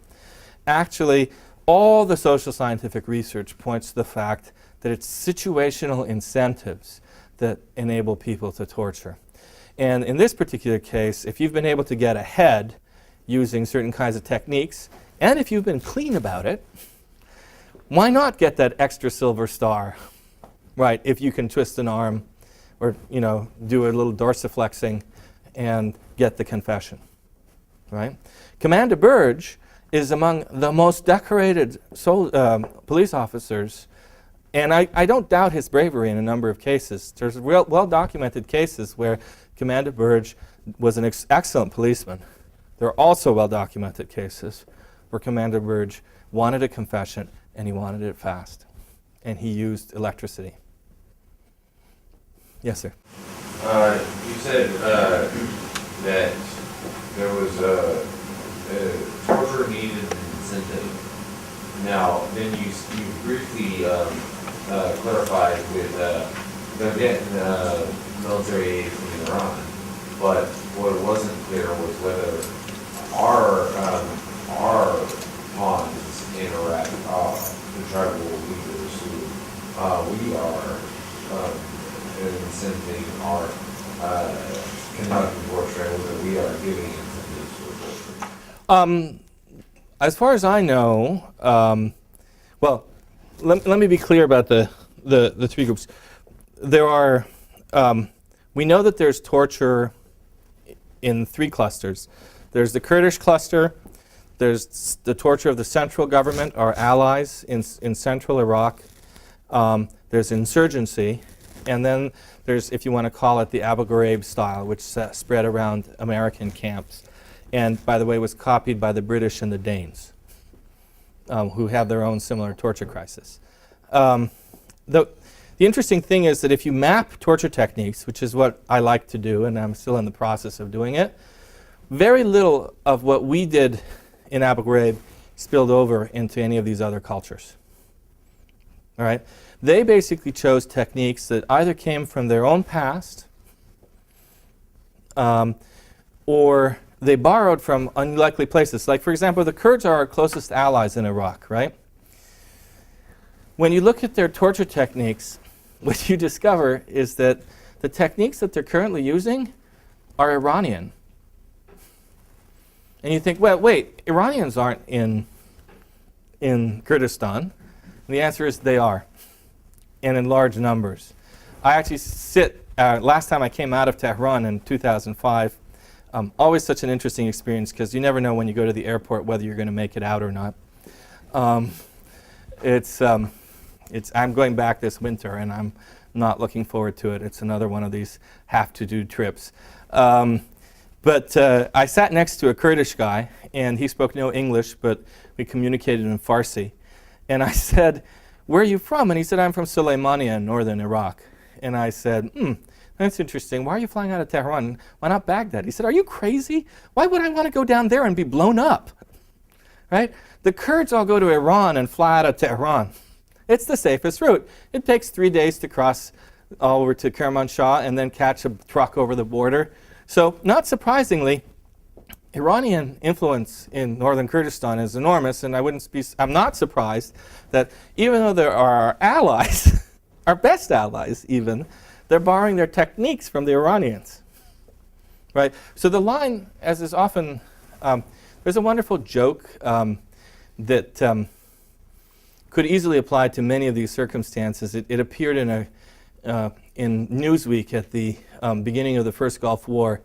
actually all the social scientific research points to the fact that it's situational incentives that enable people to torture. And in this particular case, if you've been able to get ahead using certain kinds of techniques, and if you've been clean about it, why not get that extra silver star, right? If you can twist an arm or, you know, do a little dorsiflexing and get the confession, right? Commander Burge is among the most decorated police officers, and I don't doubt his bravery in a number of cases. There's well-documented cases where Commander Burge was an excellent policeman. There are also well-documented cases where Commander Burge wanted a confession and he wanted it fast, and he used electricity. Yes, sir. You said that there was a torture needed incentive. Now, then you briefly clarified with them getting military aid from Iran, but what wasn't clear was whether our pawns in Iraq, the tribal leaders who we are incenting our conducting torture, whether we are giving incentives for torture. As far as I know, well, let me be clear about the three groups. There are, we know that there's torture in three clusters. There's the Kurdish cluster, there's the torture of the central government, our allies in central Iraq, there's insurgency, and then there's, if you want to call it, the Abu Ghraib style, which spread around American camps, and by the way was copied by the British and the Danes, who have their own similar torture crisis. The interesting thing is that if you map torture techniques, which is what I like to do, and I'm still in the process of doing it, very little of what we did in Abu Ghraib spilled over into any of these other cultures. All right? They basically chose techniques that either came from their own past or they borrowed from unlikely places. Like, for example, the Kurds are our closest allies in Iraq, right? When you look at their torture techniques, what you discover is that the techniques that they're currently using are Iranian. And you think, well, wait, Iranians aren't in Kurdistan. And the answer is they are, and in large numbers. I actually last time I came out of Tehran in 2005, always such an interesting experience because you never know when you go to the airport whether you're going to make it out or not. I'm going back this winter and I'm not looking forward to it. It's another one of these have-to-do trips. But I sat next to a Kurdish guy, and he spoke no English, but we communicated in Farsi. And I said, "Where are you from?" And he said, "I'm from Suleimania in northern Iraq." And I said, "That's interesting. Why are you flying out of Tehran? Why not Baghdad?" He said, "Are you crazy? Why would I want to go down there and be blown up?" Right? The Kurds all go to Iran and fly out of Tehran. It's the safest route. It takes 3 days to cross all over to Kermanshah and then catch a truck over the border. So, not surprisingly, Iranian influence in northern Kurdistan is enormous, and I'm not surprised that even though there are our allies, our best allies even, they're borrowing their techniques from the Iranians. Right? So the line, as is often, there's a wonderful joke that could easily apply to many of these circumstances. It appeared in Newsweek at the beginning of the first Gulf War.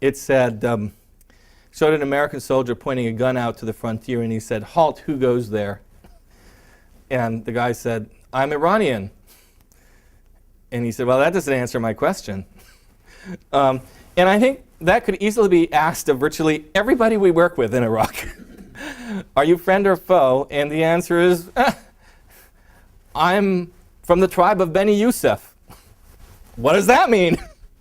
It said, showed an American soldier pointing a gun out to the frontier, and he said, "Halt, who goes there?" And the guy said, "I'm Iranian." And he said, "Well, that doesn't answer my question." And I think that could easily be asked of virtually everybody we work with in Iraq. Are you friend or foe? And the answer is, I'm from the tribe of Beni Yusuf. What does that mean?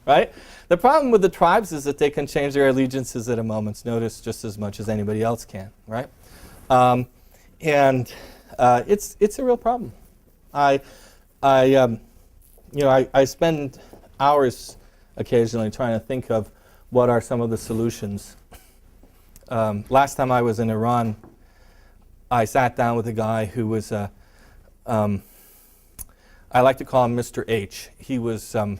Right? The problem with the tribes is that they can change their allegiances at a moment's notice just as much as anybody else can, right? It's a real problem. I spend hours occasionally trying to think of what are some of the solutions. Last time I was in Iran, I sat down with a guy who was, I like to call him Mr. H. He was a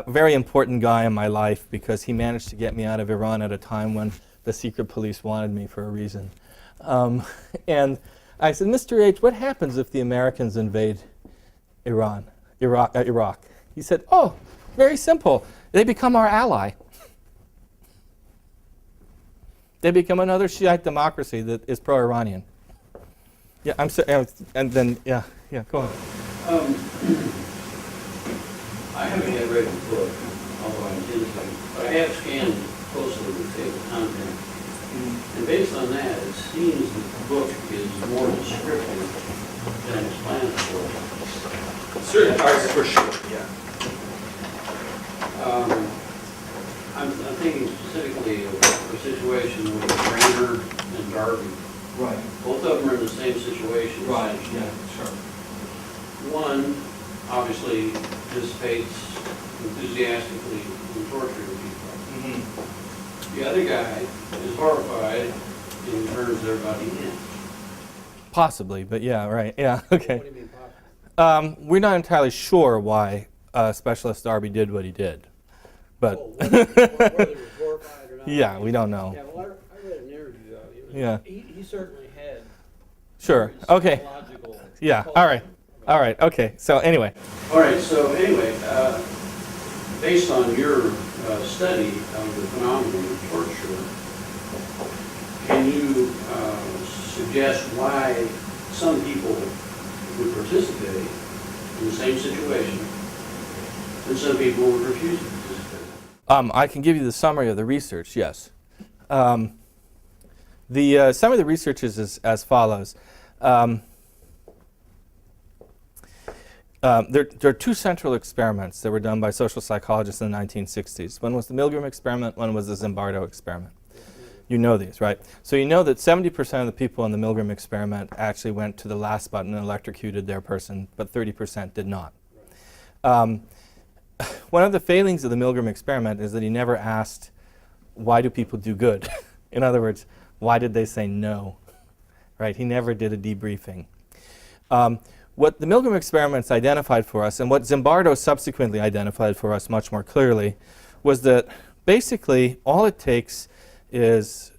very important guy in my life because he managed to get me out of Iran at a time when the secret police wanted me for a reason. And I said, Mr. H, what happens if the Americans invade Iraq? He said, oh, very simple. They become our ally. They become another Shiite democracy that is pro-Iranian. Yeah, I'm sorry. And then, yeah, go on. I haven't yet read the book, although I intend to, but I have scanned closely the table of contents. And based on that, it seems that the book is more descriptive than explanatory. Certain parts for sure, yeah. I'm thinking specifically of a situation with Rayner and Darby. Right. Both of them are in the same situation. Right, essentially. yeah, sure. One obviously participates enthusiastically in torturing people. Mm-hmm. The other guy is horrified and turns everybody in. Possibly, but yeah, right. Yeah, okay. What do you mean possible? We're not entirely sure why Specialist Darby did what he did. But Whether he was horrified or not. yeah, we don't know. Yeah, well, I read an interview of him. Yeah. He certainly had Sure. Okay. psychological Yeah. culture. All right. Okay. So anyway. All right, so anyway, based on your study of the phenomenon of torture, can you suggest why some people would participate in the same situation and some people would refuse to participate? I can give you the summary of the research, yes. The summary of the research is as follows. There are two central experiments that were done by social psychologists in the 1960s. One was the Milgram experiment, one was the Zimbardo experiment. You know these, right? So you know that 70% of the people in the Milgram experiment actually went to the last button and electrocuted their person, but 30% did not. One of the failings of the Milgram experiment is that he never asked, why do people do good? In other words, why did they say no? Right? He never did a debriefing. What the Milgram experiments identified for us, and what Zimbardo subsequently identified for us much more clearly, was that basically all it takes is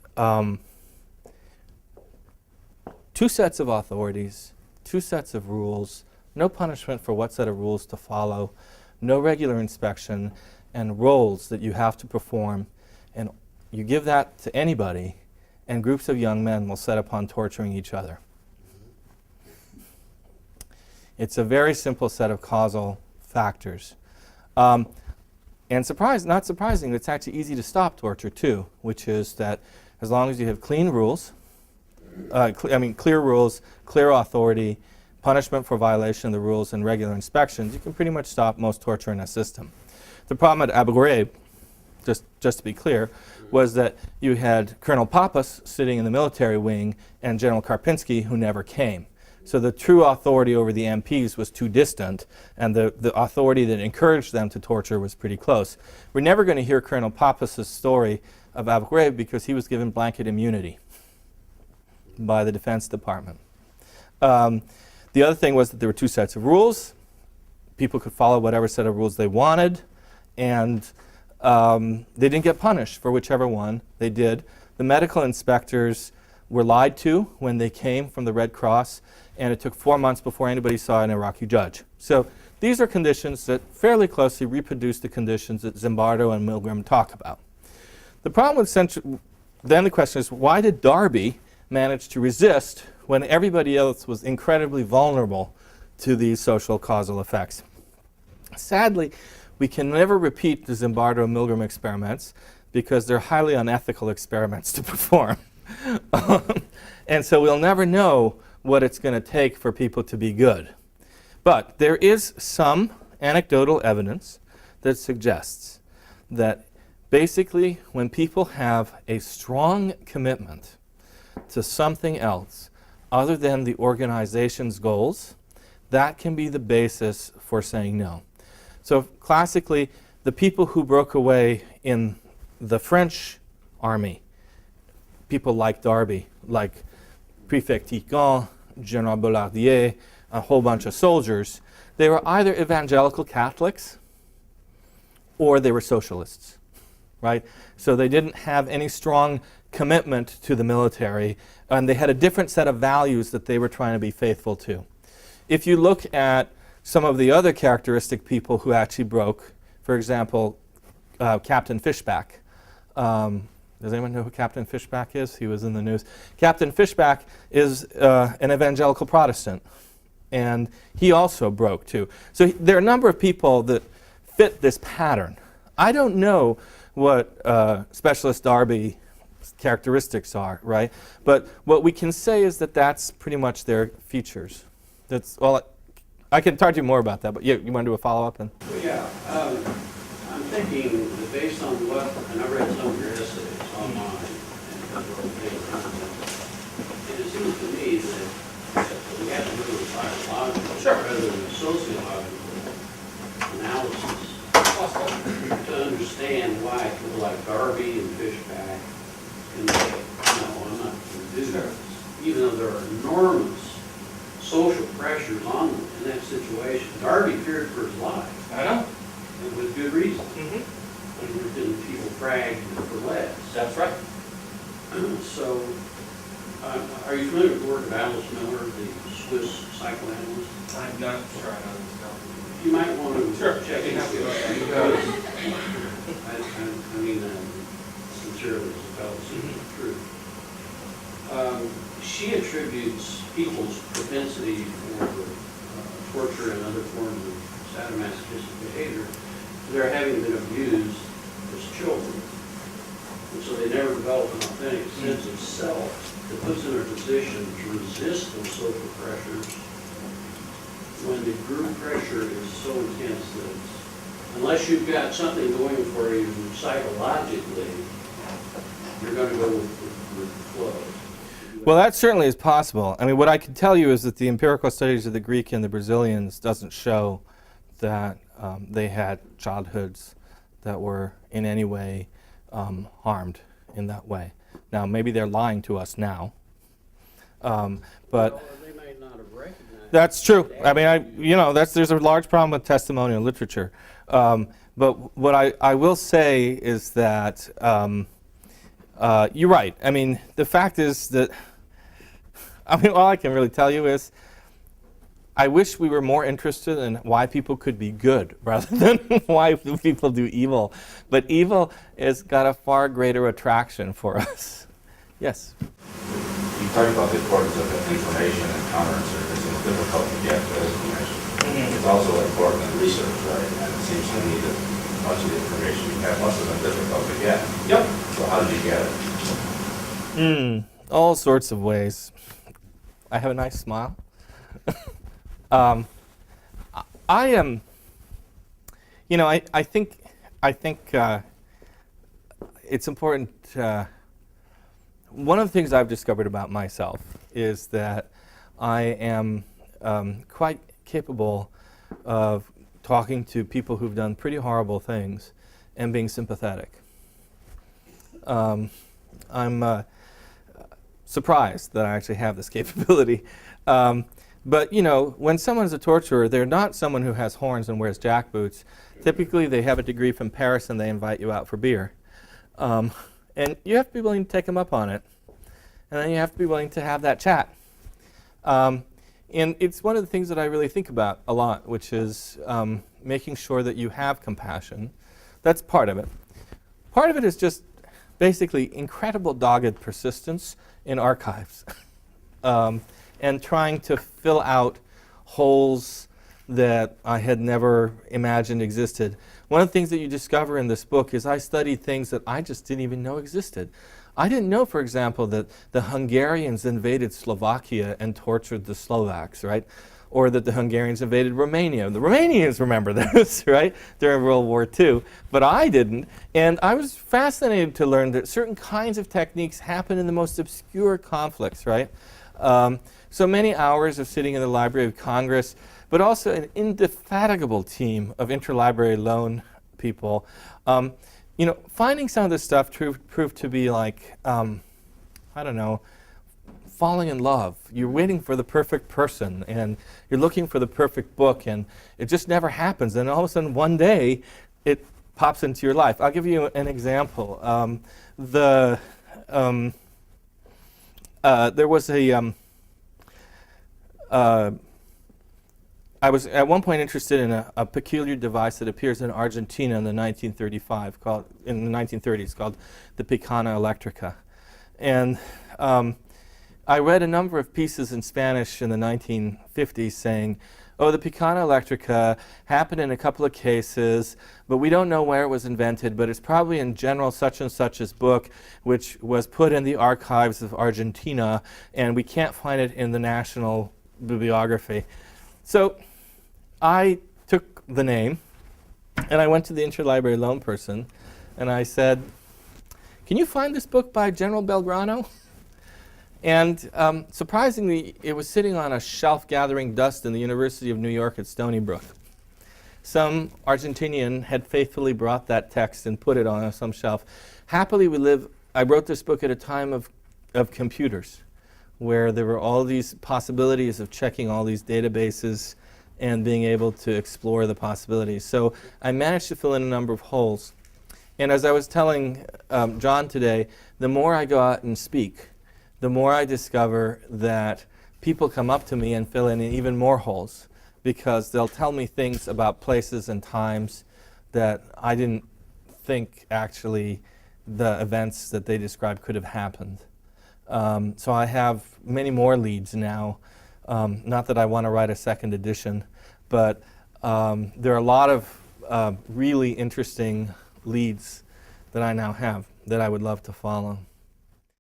two sets of authorities, two sets of rules, no punishment for what set of rules to follow, no regular inspection, and roles that you have to perform. And you give that to anybody, and groups of young men will set upon torturing each other. It's a very simple set of causal factors. And not surprising, it's actually easy to stop torture too, which is that as long as you have clean rules, clear rules, clear authority, punishment for violation of the rules, and regular inspections, you can pretty much stop most torture in a system. The problem at Abu Ghraib, just to be clear, was that you had Colonel Pappas sitting in the military wing and General Karpinski, who never came. So the true authority over the MPs was too distant, and the authority that encouraged them to torture was pretty close. We're never going to hear Colonel Pappas's story of Abu Ghraib because he was given blanket immunity by the Defense Department. The other thing was that there were two sets of rules. People could follow whatever set of rules they wanted, and they didn't get punished for whichever one they did. The medical inspectors were lied to when they came from the Red Cross, and it took 4 months before anybody saw an Iraqi judge. So these are conditions that fairly closely reproduce the conditions that Zimbardo and Milgram talk about. The problem with then the question is, why did Darby manage to resist when everybody else was incredibly vulnerable to these social causal effects? Sadly, we can never repeat the Zimbardo-Milgram experiments because they're highly unethical experiments to perform. And so we'll never know what it's going to take for people to be good. But there is some anecdotal evidence that suggests that basically when people have a strong commitment to something else other than the organization's goals, that can be the basis for saying no. So classically, the people who broke away in the French army, people like Darby, like Prefect Tican, General Bollardier, a whole bunch of soldiers, they were either evangelical Catholics or they were socialists, right? So they didn't have any strong commitment to the military, and they had a different set of values that they were trying to be faithful to. If you look at some of the other characteristic people who actually broke, for example, Captain Fishback. Does anyone know who Captain Fishback is? He was in the news. Captain Fishback is an evangelical Protestant, and he also broke too. So there are a number of people that fit this pattern. I don't know what Specialist Darby characteristics are, right? But what we can say is that that's pretty much their features. That's all. I can talk to you more about that, but you want to do a follow-up? Well, yeah, I'm thinking that based on what, and I read some of your essays online, and it seems to me that we have to do a psychological rather than a sociological analysis to understand why people like Darby and Fishback can say, no, I'm not going to do this, even though there are enormous social pressures on them in that situation. Darby feared for his life. I know. And with good reason. Mm-hmm. And there have been people fragged for less. That's right. So, are you familiar with the work of Alice Miller, the Swiss psychoanalyst? I'm not sure I know this now. You might want to Sure. check it out. Because, I mean that sincerely as a fellow seeking the truth. She attributes people's propensity for torture and other forms of sadomasochistic behavior to their having been abused as children. And so they never develop an authentic sense of self that puts them in a position to resist those social pressures when the group pressure is so intense that unless you've got something going for you psychologically, you're going to go with the flow. Well, that certainly is possible. I mean, what I can tell you is that the empirical studies of the Greek and the Brazilians doesn't show that they had childhoods that were in any way harmed in that way. Now, maybe they're lying to us now, but They may not have recognized. that's true. I mean, there's a large problem with testimonial literature. But what I will say is that you're right. I mean, the fact is that, all I can really tell you is I wish we were more interested in why people could be good rather than why people do evil. But evil has got a far greater attraction for us. Yes? You talk about the importance of information and counterinsurgency. It's difficult to get to information. It's also important in research, right? And it seems to me that much of the information you have must have been difficult to get. Yep. So how did you get it? All sorts of ways. I have a nice smile. I am, I think it's important. One of the things I've discovered about myself is that I am quite capable of talking to people who've done pretty horrible things and being sympathetic. I'm surprised that I actually have this capability. But when someone's a torturer, they're not someone who has horns and wears jackboots. Typically, they have a degree from Paris and they invite you out for beer. And you have to be willing to take them up on it. And then you have to be willing to have that chat. And it's one of the things that I really think about a lot, which is making sure that you have compassion. That's part of it. Part of it is just basically incredible dogged persistence in archives. And trying to fill out holes that I had never imagined existed. One of the things that you discover in this book is I studied things that I just didn't even know existed. I didn't know, for example, that the Hungarians invaded Slovakia and tortured the Slovaks, right? or that the Hungarians invaded Romania. The Romanians remember this, right, during World War II, but I didn't. And I was fascinated to learn that certain kinds of techniques happen in the most obscure conflicts, right? So many hours of sitting in the Library of Congress, but also an indefatigable team of interlibrary loan people. You know, finding some of this stuff proved to be like, I don't know, falling in love. You're waiting for the perfect person, and you're looking for the perfect book, and it just never happens. And all of a sudden, one day, it pops into your life. I'll give you an example. There was a I was at one point interested in a peculiar device that appears in Argentina in the 1935 in the 1930s called the Picana Electrica. And I read a number of pieces in Spanish in the 1950s saying, oh, the Picana Electrica happened in a couple of cases, but we don't know where it was invented, but it's probably in General such and such's book, which was put in the archives of Argentina, and we can't find it in the national bibliography. So I took the name, and I went to the interlibrary loan person, and I said, can you find this book by General Belgrano? And surprisingly, it was sitting on a shelf gathering dust in the University of New York at Stony Brook. Some Argentinian had faithfully brought that text and put it on some shelf. Happily, I wrote this book at a time of computers, where there were all these possibilities of checking all these databases and being able to explore the possibilities. So I managed to fill in a number of holes. And as I was telling John today, the more I go out and speak, the more I discover that people come up to me and fill in even more holes, because they'll tell me things about places and times that I didn't think actually the events that they described could have happened. So I have many more leads now. Not that I want to write a second edition, but there are a lot of really interesting leads that I now have that I would love to follow.